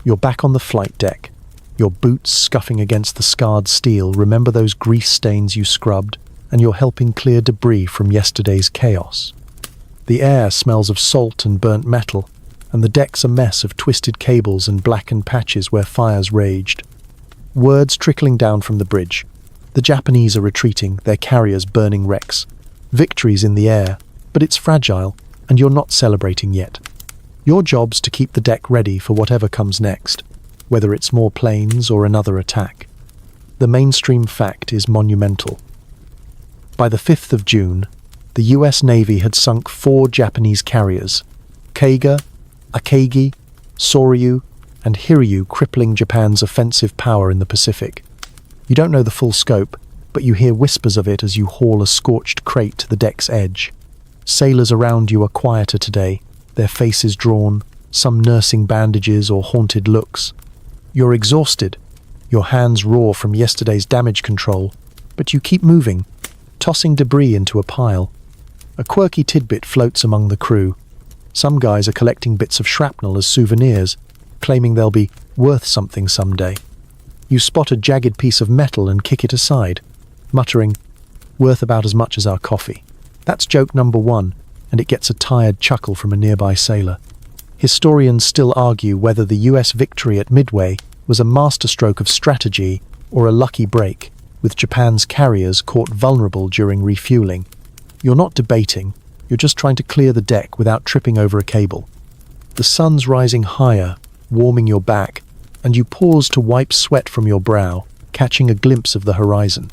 You're back on the flight deck, your boots scuffing against the scarred steel. Remember those grease stains you scrubbed, and you're helping clear debris from yesterday's chaos. The air smells of salt and burnt metal, and the deck's a mess of twisted cables and blackened patches where fires raged. Words trickling down from the bridge. The Japanese are retreating, their carriers burning wrecks. Victory's in the air, but it's fragile, and you're not celebrating yet. Your job's to keep the deck ready for whatever comes next, whether it's more planes or another attack. The mainstream fact is monumental. By the 5th of June, the US Navy had sunk 4 Japanese carriers, Kaiga, Akagi, Soryu, and Hiryu, crippling Japan's offensive power in the Pacific. You don't know the full scope, but you hear whispers of it as you haul a scorched crate to the deck's edge. Sailors around you are quieter today, their faces drawn, some nursing bandages or haunted looks. You're exhausted, your hands raw from yesterday's damage control, but you keep moving, tossing debris into a pile. A quirky tidbit floats among the crew. Some guys are collecting bits of shrapnel as souvenirs, claiming they'll be worth something someday. You spot a jagged piece of metal and kick it aside, muttering, "Worth about as much as our coffee." That's joke number 1, and it gets a tired chuckle from a nearby sailor. Historians still argue whether the US victory at Midway was a masterstroke of strategy or a lucky break, with Japan's carriers caught vulnerable during refueling. You're not debating, you're just trying to clear the deck without tripping over a cable. The sun's rising higher, warming your back, and you pause to wipe sweat from your brow, catching a glimpse of the horizon.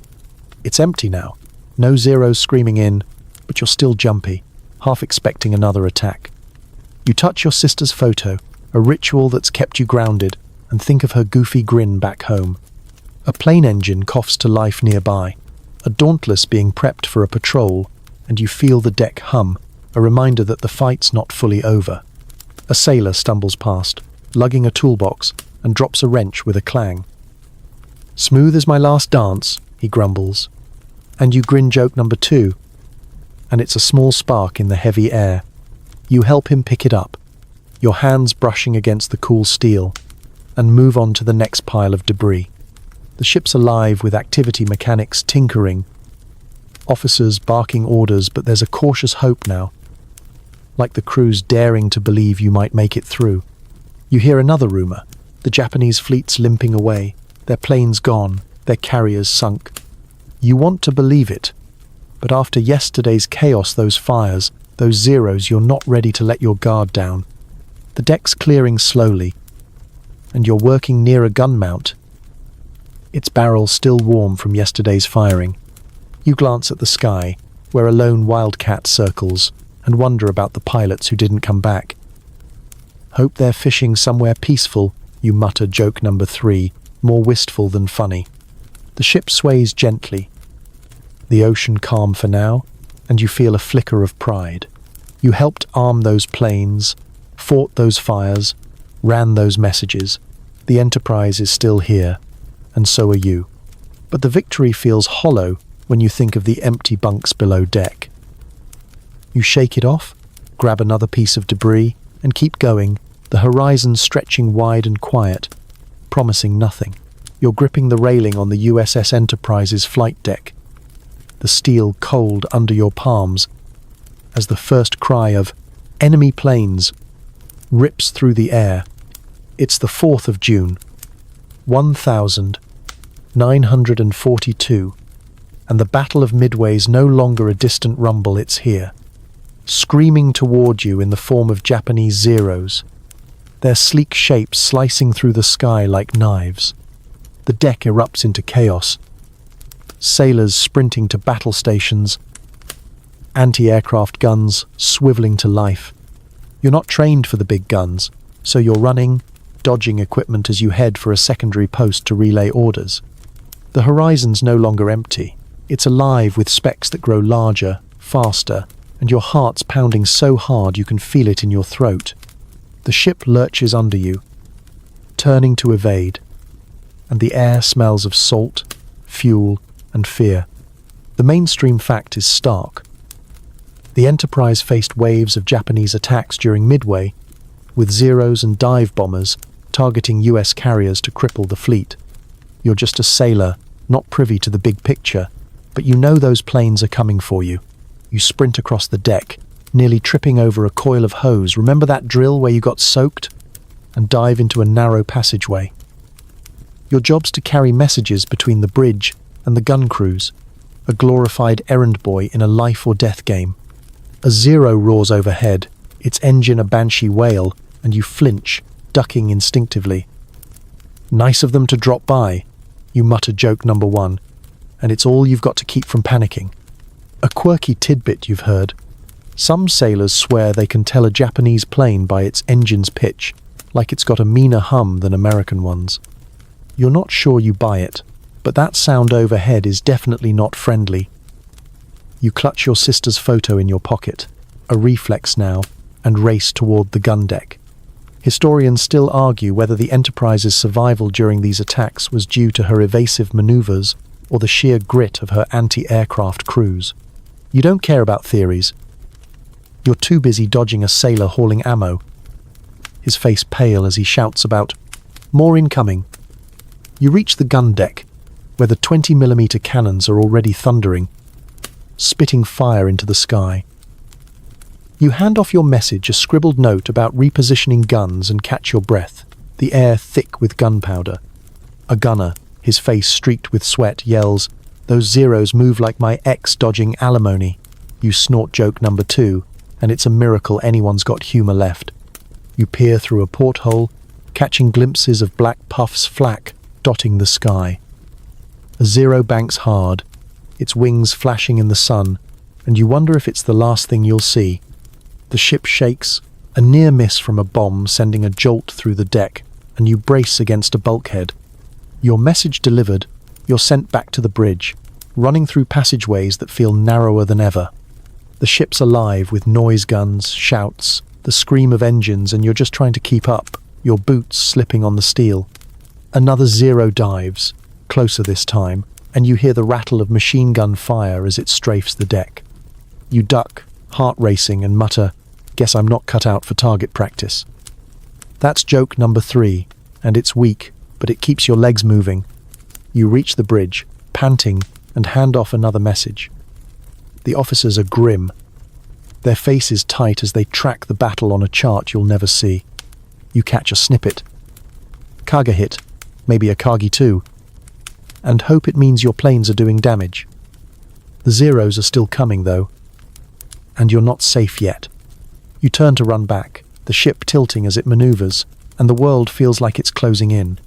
It's empty now, no Zeros screaming in, but you're still jumpy, half expecting another attack. You touch your sister's photo, a ritual that's kept you grounded, and think of her goofy grin back home. A plane engine coughs to life nearby, a Dauntless being prepped for a patrol, and you feel the deck hum, a reminder that the fight's not fully over. A sailor stumbles past, lugging a toolbox, and drops a wrench with a clang. "Smooth as my last dance," he grumbles. And you grin joke number 2, and it's a small spark in the heavy air. You help him pick it up, your hands brushing against the cool steel, and move on to the next pile of debris. The ship's alive with activity mechanics tinkering, officers barking orders, but there's a cautious hope now, like the crew's daring to believe you might make it through. You hear another rumor, the Japanese fleet's limping away, their planes gone, their carriers sunk. You want to believe it, but after yesterday's chaos, those fires, those Zeros, you're not ready to let your guard down. The deck's clearing slowly, and you're working near a gun mount, its barrel still warm from yesterday's firing. You glance at the sky, where a lone wildcat circles, and wonder about the pilots who didn't come back. "Hope they're fishing somewhere peaceful," you mutter joke number 3, more wistful than funny. The ship sways gently, the ocean calm for now, and you feel a flicker of pride. You helped arm those planes, fought those fires, ran those messages. The Enterprise is still here, and so are you. But the victory feels hollow when you think of the empty bunks below deck. You shake it off, grab another piece of debris, and keep going, the horizon stretching wide and quiet, promising nothing. You're gripping the railing on the USS Enterprise's flight deck, the steel cold under your palms, as the first cry of "enemy planes" rips through the air. It's the 4th of June, 1942, and the Battle of Midway's no longer a distant rumble, it's here, screaming toward you in the form of Japanese Zeros, their sleek shapes slicing through the sky like knives. The deck erupts into chaos. Sailors sprinting to battle stations, anti-aircraft guns swiveling to life. You're not trained for the big guns, so you're running, dodging equipment as you head for a secondary post to relay orders. The horizon's no longer empty. It's alive with specks that grow larger, faster, and your heart's pounding so hard you can feel it in your throat. The ship lurches under you, turning to evade, and the air smells of salt, fuel, and fear. The mainstream fact is stark. The Enterprise faced waves of Japanese attacks during Midway, with Zeros and dive bombers targeting US carriers to cripple the fleet. You're just a sailor, not privy to the big picture, but you know those planes are coming for you. You sprint across the deck, nearly tripping over a coil of hose. Remember that drill where you got soaked? And dive into a narrow passageway. Your job's to carry messages between the bridge and the gun crews, a glorified errand boy in a life or death game. A Zero roars overhead, its engine a banshee wail, and you flinch, ducking instinctively. Nice of them to drop by, you mutter joke number 1, and it's all you've got to keep from panicking. A quirky tidbit you've heard. Some sailors swear they can tell a Japanese plane by its engine's pitch, like it's got a meaner hum than American ones. You're not sure you buy it, but that sound overhead is definitely not friendly. You clutch your sister's photo in your pocket, a reflex now, and race toward the gun deck. Historians still argue whether the Enterprise's survival during these attacks was due to her evasive maneuvers or the sheer grit of her anti-aircraft crews. You don't care about theories. You're too busy dodging a sailor hauling ammo, his face pale as he shouts about, "More incoming." You reach the gun deck, where the 20mm cannons are already thundering, spitting fire into the sky. You hand off your message, a scribbled note about repositioning guns, and catch your breath, the air thick with gunpowder. A gunner, his face streaked with sweat, yells, "Those Zeros move like my ex dodging alimony." You snort joke number 2, and it's a miracle anyone's got humor left. You peer through a porthole, catching glimpses of black puffs flak dotting the sky. A Zero banks hard, its wings flashing in the sun, and you wonder if it's the last thing you'll see. The ship shakes, a near miss from a bomb sending a jolt through the deck, and you brace against a bulkhead. Your message delivered, you're sent back to the bridge, running through passageways that feel narrower than ever. The ship's alive with noise guns, shouts, the scream of engines, and you're just trying to keep up, your boots slipping on the steel. Another Zero dives, closer this time, and you hear the rattle of machine gun fire as it strafes the deck. You duck, heart racing, and mutter, "Guess I'm not cut out for target practice." That's joke number 3, and it's weak, but it keeps your legs moving. You reach the bridge, panting, and hand off another message. The officers are grim, their faces tight as they track the battle on a chart you'll never see. You catch a snippet. Kaga hit, maybe a Kagi too, and hope it means your planes are doing damage. The Zeros are still coming, though, and you're not safe yet. You turn to run back, the ship tilting as it maneuvers, and the world feels like it's closing in.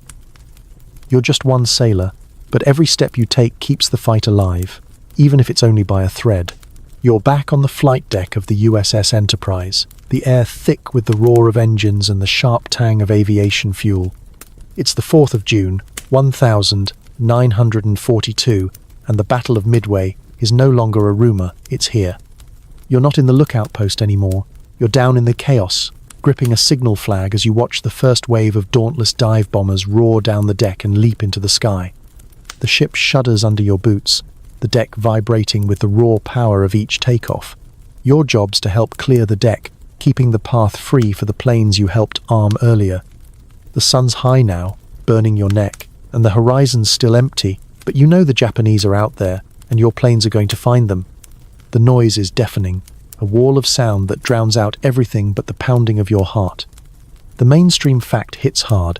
You're just one sailor, but every step you take keeps the fight alive, even if it's only by a thread. You're back on the flight deck of the USS Enterprise, the air thick with the roar of engines and the sharp tang of aviation fuel. It's the 4th of June, 1942, and the Battle of Midway is no longer a rumor, it's here. You're not in the lookout post anymore. You're down in the chaos, gripping a signal flag as you watch the first wave of dauntless dive bombers roar down the deck and leap into the sky. The ship shudders under your boots, the deck vibrating with the raw power of each takeoff. Your job's to help clear the deck, keeping the path free for the planes you helped arm earlier. The sun's high now, burning your neck, and the horizon's still empty, but you know the Japanese are out there, and your planes are going to find them. The noise is deafening. a wall of sound that drowns out everything but the pounding of your heart. The mainstream fact hits hard.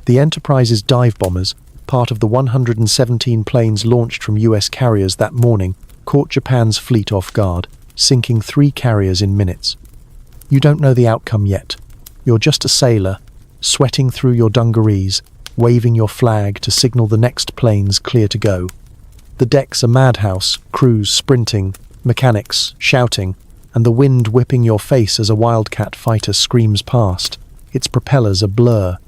The Enterprise's dive bombers, part of the 117 planes launched from US carriers that morning, caught Japan's fleet off guard, sinking 3 carriers in minutes. You don't know the outcome yet. You're just a sailor, sweating through your dungarees, waving your flag to signal the next planes clear to go. The deck's a madhouse, crews sprinting, mechanics shouting, and the wind whipping your face as a Wildcat fighter screams past, its propellers a blur.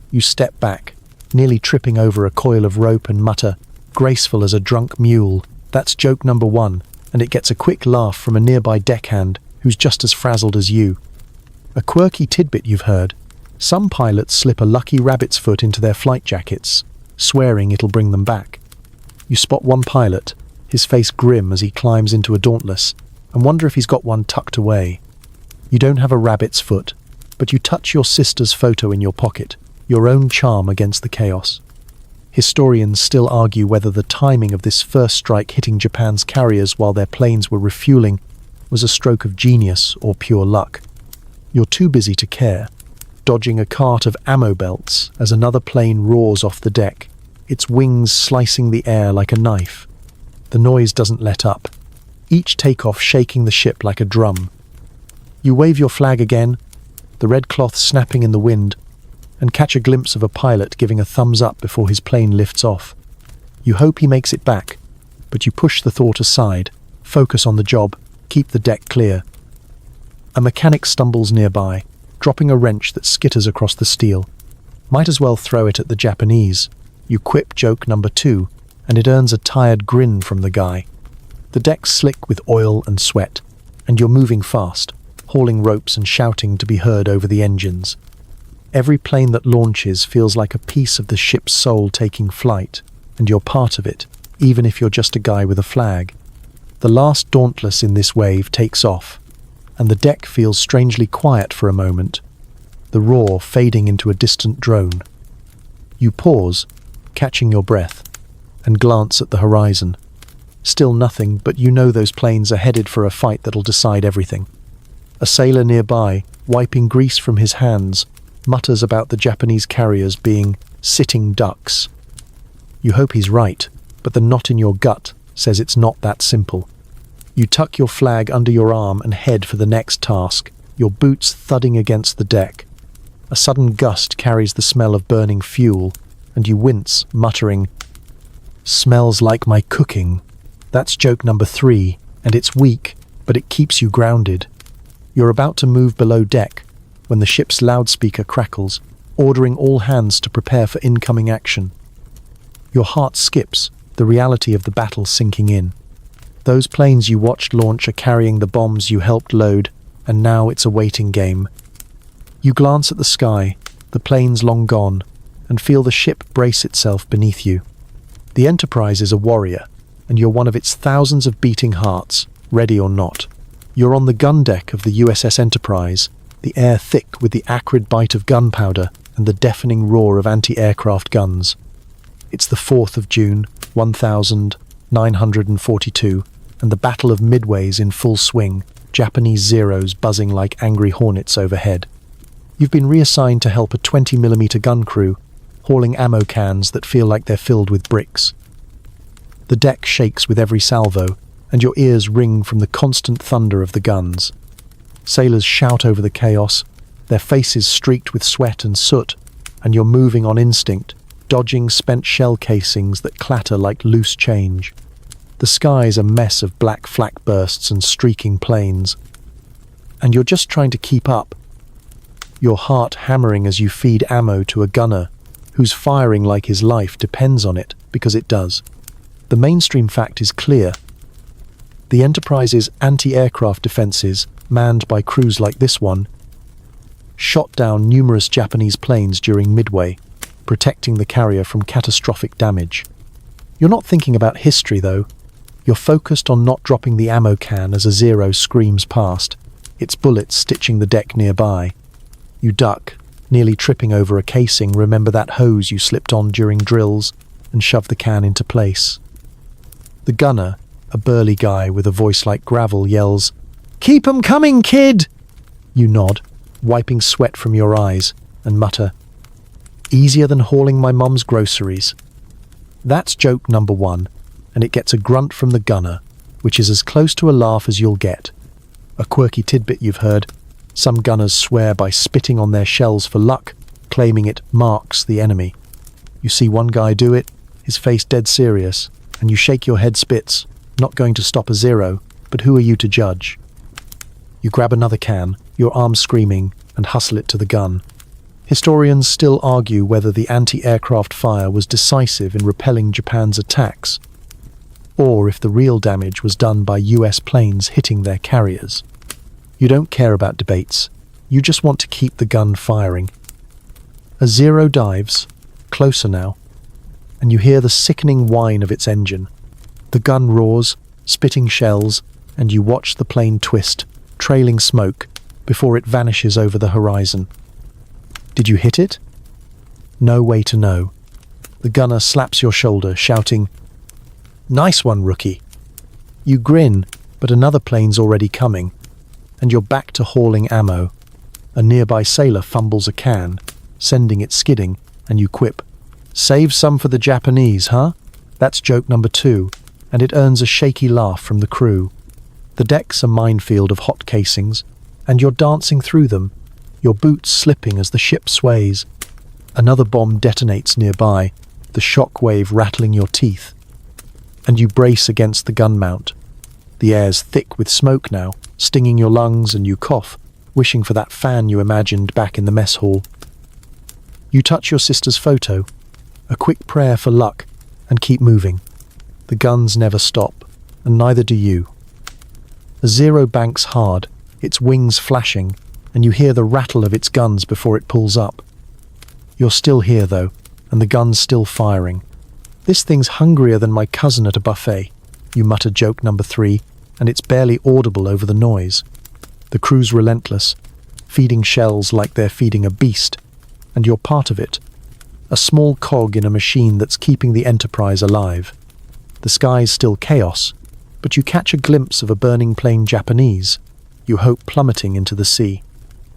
You step back, nearly tripping over a coil of rope, and mutter, graceful as a drunk mule, "That's joke number 1, and it gets a quick laugh from a nearby deckhand who's just as frazzled as you. A quirky tidbit you've heard: some pilots slip a lucky rabbit's foot into their flight jackets, swearing it'll bring them back. You spot one pilot, his face grim as he climbs into a Dauntless, and wonder if he's got one tucked away. You don't have a rabbit's foot, but you touch your sister's photo in your pocket, your own charm against the chaos. Historians still argue whether the timing of this first strike hitting Japan's carriers while their planes were refueling was a stroke of genius or pure luck. You're too busy to care, dodging a cart of ammo belts as another plane roars off the deck, its wings slicing the air like a knife. The noise doesn't let up, each takeoff shaking the ship like a drum. You wave your flag again, the red cloth snapping in the wind, and catch a glimpse of a pilot giving a thumbs up before his plane lifts off. You hope he makes it back, but you push the thought aside, focus on the job, keep the deck clear. A mechanic stumbles nearby, dropping a wrench that skitters across the steel. Might as well throw it at the Japanese. You quip joke number 2, and it earns a tired grin from the guy. The deck's slick with oil and sweat, and you're moving fast, hauling ropes and shouting to be heard over the engines. Every plane that launches feels like a piece of the ship's soul taking flight, and you're part of it, even if you're just a guy with a flag. The last Dauntless in this wave takes off, and the deck feels strangely quiet for a moment, the roar fading into a distant drone. You pause, catching your breath, and glance at the horizon. Still nothing, but you know those planes are headed for a fight that'll decide everything. A sailor nearby, wiping grease from his hands, mutters about the Japanese carriers being sitting ducks. You hope he's right, but the knot in your gut says it's not that simple. You tuck your flag under your arm and head for the next task, your boots thudding against the deck. A sudden gust carries the smell of burning fuel, and you wince, muttering, "Smells like my cooking." That's joke number 3, and it's weak, but it keeps you grounded. You're about to move below deck when the ship's loudspeaker crackles, ordering all hands to prepare for incoming action. Your heart skips, the reality of the battle sinking in. Those planes you watched launch are carrying the bombs you helped load, and now it's a waiting game. You glance at the sky, the planes long gone, and feel the ship brace itself beneath you. The Enterprise is a warrior, and you're one of its thousands of beating hearts, ready or not. You're on the gun deck of the USS Enterprise, the air thick with the acrid bite of gunpowder and the deafening roar of anti-aircraft guns. It's the 4th of June, 1942, and the Battle of Midway's in full swing, Japanese Zeros buzzing like angry hornets overhead. You've been reassigned to help a 20mm gun crew, hauling ammo cans that feel like they're filled with bricks. The deck shakes with every salvo, and your ears ring from the constant thunder of the guns. Sailors shout over the chaos, their faces streaked with sweat and soot, and you're moving on instinct, dodging spent shell casings that clatter like loose change. The sky's a mess of black flak bursts and streaking planes, and you're just trying to keep up, your heart hammering as you feed ammo to a gunner whose firing like his life depends on it, because it does. The mainstream fact is clear. The Enterprise's anti-aircraft defenses, manned by crews like this one, shot down numerous Japanese planes during Midway, protecting the carrier from catastrophic damage. You're not thinking about history, though. You're focused on not dropping the ammo can as a Zero screams past, its bullets stitching the deck nearby. You duck, nearly tripping over a casing, remember that hose you slipped on during drills, and shove the can into place. The gunner, a burly guy with a voice like gravel, yells, "Keep 'em coming, kid!" You nod, wiping sweat from your eyes, and mutter, "Easier than hauling my mum's groceries." That's joke number one, and it gets a grunt from the gunner, which is as close to a laugh as you'll get. A quirky tidbit you've heard: some gunners swear by spitting on their shells for luck, claiming it marks the enemy. You see one guy do it, his face dead serious, and you shake your head spits, not going to stop a zero, but who are you to judge? You grab another can, your arms screaming, and hustle it to the gun. Historians still argue whether the anti-aircraft fire was decisive in repelling Japan's attacks, or if the real damage was done by US planes hitting their carriers. You don't care about debates, you just want to keep the gun firing. A Zero dives, closer now, and you hear the sickening whine of its engine. The gun roars, spitting shells, and you watch the plane twist, trailing smoke, before it vanishes over the horizon. Did you hit it? No way to know. The gunner slaps your shoulder, shouting, "Nice one, rookie." You grin, but another plane's already coming, and you're back to hauling ammo. A nearby sailor fumbles a can, sending it skidding, and you quip, "Save some for the Japanese, huh?" That's joke number two, and it earns a shaky laugh from the crew. The deck's a minefield of hot casings, and you're dancing through them, your boots slipping as the ship sways. Another bomb detonates nearby, the shock wave rattling your teeth, and you brace against the gun mount. The air's thick with smoke now, stinging your lungs, and you cough, wishing for that fan you imagined back in the mess hall. You touch your sister's photo, a quick prayer for luck, and keep moving. The guns never stop, and neither do you. The Zero banks hard, its wings flashing, and you hear the rattle of its guns before it pulls up. You're still here, though, and the gun's still firing. "This thing's hungrier than my cousin at a buffet," you mutter joke number three, and it's barely audible over the noise. The crew's relentless, feeding shells like they're feeding a beast, and you're part of it, a small cog in a machine that's keeping the Enterprise alive. The sky's still chaos, but you catch a glimpse of a burning plane Japanese, you hope plummeting into the sea.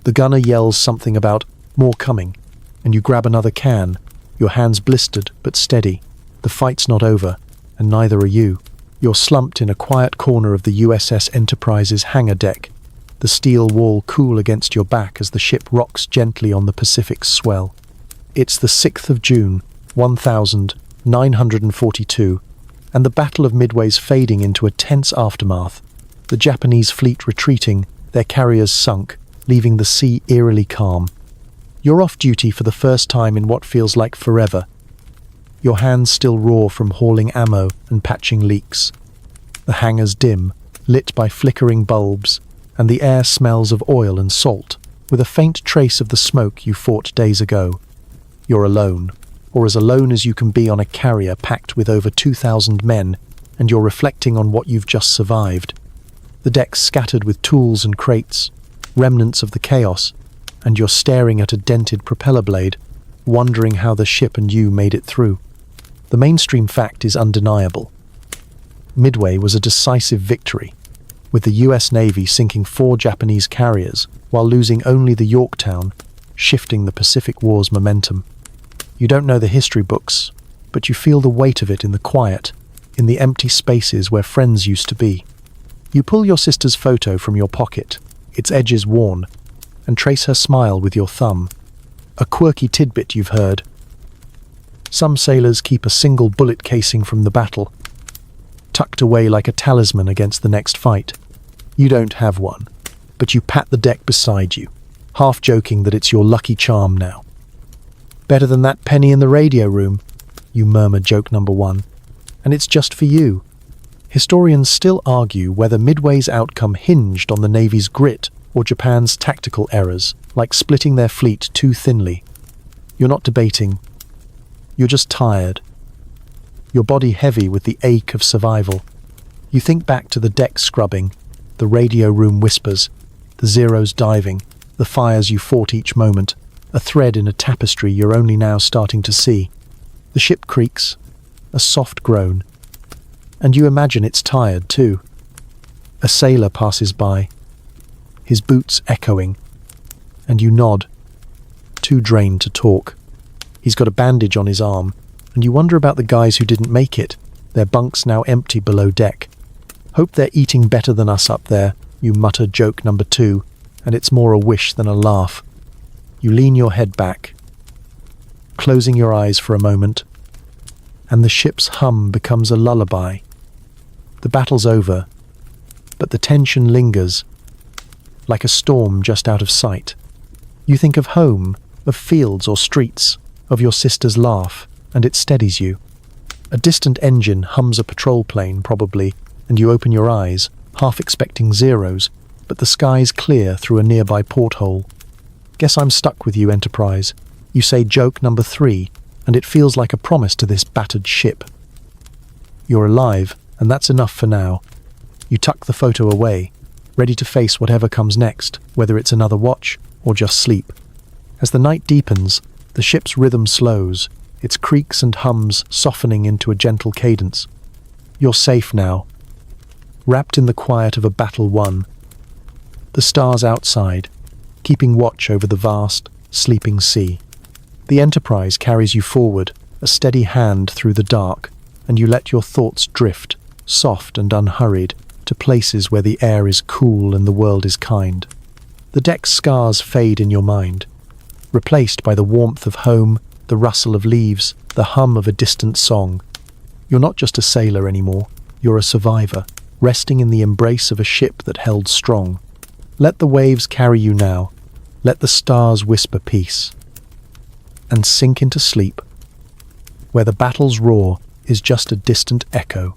The gunner yells something about "more coming," and you grab another can, your hands blistered but steady. The fight's not over, and neither are you. You're slumped in a quiet corner of the USS Enterprise's hangar deck, the steel wall cool against your back as the ship rocks gently on the Pacific's swell. It's the 6th of June, 1942, and the Battle of Midway's fading into a tense aftermath, the Japanese fleet retreating, their carriers sunk, leaving the sea eerily calm. You're off duty for the first time in what feels like forever. Your hands still raw from hauling ammo and patching leaks. The hangar's dim, lit by flickering bulbs, and the air smells of oil and salt, with a faint trace of the smoke you fought days ago. You're alone, or as alone as you can be on a carrier packed with over 2,000 men, and you're reflecting on what you've just survived. The deck's scattered with tools and crates, remnants of the chaos, and you're staring at a dented propeller blade, wondering how the ship and you made it through. The mainstream fact is undeniable. Midway was a decisive victory, with the US Navy sinking 4 Japanese carriers while losing only the Yorktown, shifting the Pacific War's momentum. You don't know the history books, but you feel the weight of it in the quiet, in the empty spaces where friends used to be. You pull your sister's photo from your pocket, its edges worn, and trace her smile with your thumb. A quirky tidbit you've heard. Some sailors keep a single bullet casing from the battle, tucked away like a talisman against the next fight. You don't have one, but you pat the deck beside you, half joking that it's your lucky charm now. "Better than that penny in the radio room," you murmur joke number one, and it's just for you. Historians still argue whether Midway's outcome hinged on the Navy's grit or Japan's tactical errors, like splitting their fleet too thinly. You're not debating. You're just tired. Your body heavy with the ache of survival. You think back to the deck scrubbing, the radio room whispers, the Zeros diving, the fires you fought each moment, a thread in a tapestry you're only now starting to see. The ship creaks, a soft groan, and you imagine it's tired too. A sailor passes by, his boots echoing. And you nod, too drained to talk. He's got a bandage on his arm, and you wonder about the guys who didn't make it, their bunks now empty below deck. Hope they're eating better than us up there, you mutter joke number 2, and it's more a wish than a laugh. You lean your head back, closing your eyes for a moment, and the ship's hum becomes a lullaby. The battle's over, but the tension lingers, like a storm just out of sight. You think of home, of fields or streets, of your sister's laugh, and it steadies you. A distant engine hums a patrol plane, probably, and you open your eyes, half expecting zeros, but the sky's clear through a nearby porthole. Guess I'm stuck with you, Enterprise. You say joke number 3, and it feels like a promise to this battered ship. You're alive, and that's enough for now. You tuck the photo away, ready to face whatever comes next, whether it's another watch or just sleep. As the night deepens, the ship's rhythm slows, its creaks and hums softening into a gentle cadence. You're safe now, wrapped in the quiet of a battle won. The stars outside, keeping watch over the vast, sleeping sea. The Enterprise carries you forward, a steady hand through the dark, and you let your thoughts drift, soft and unhurried, to places where the air is cool and the world is kind. The deck's scars fade in your mind, replaced by the warmth of home, the rustle of leaves, the hum of a distant song. You're not just a sailor anymore, you're a survivor, resting in the embrace of a ship that held strong. Let the waves carry you now, let the stars whisper peace, and sink into sleep, where the battle's roar is just a distant echo.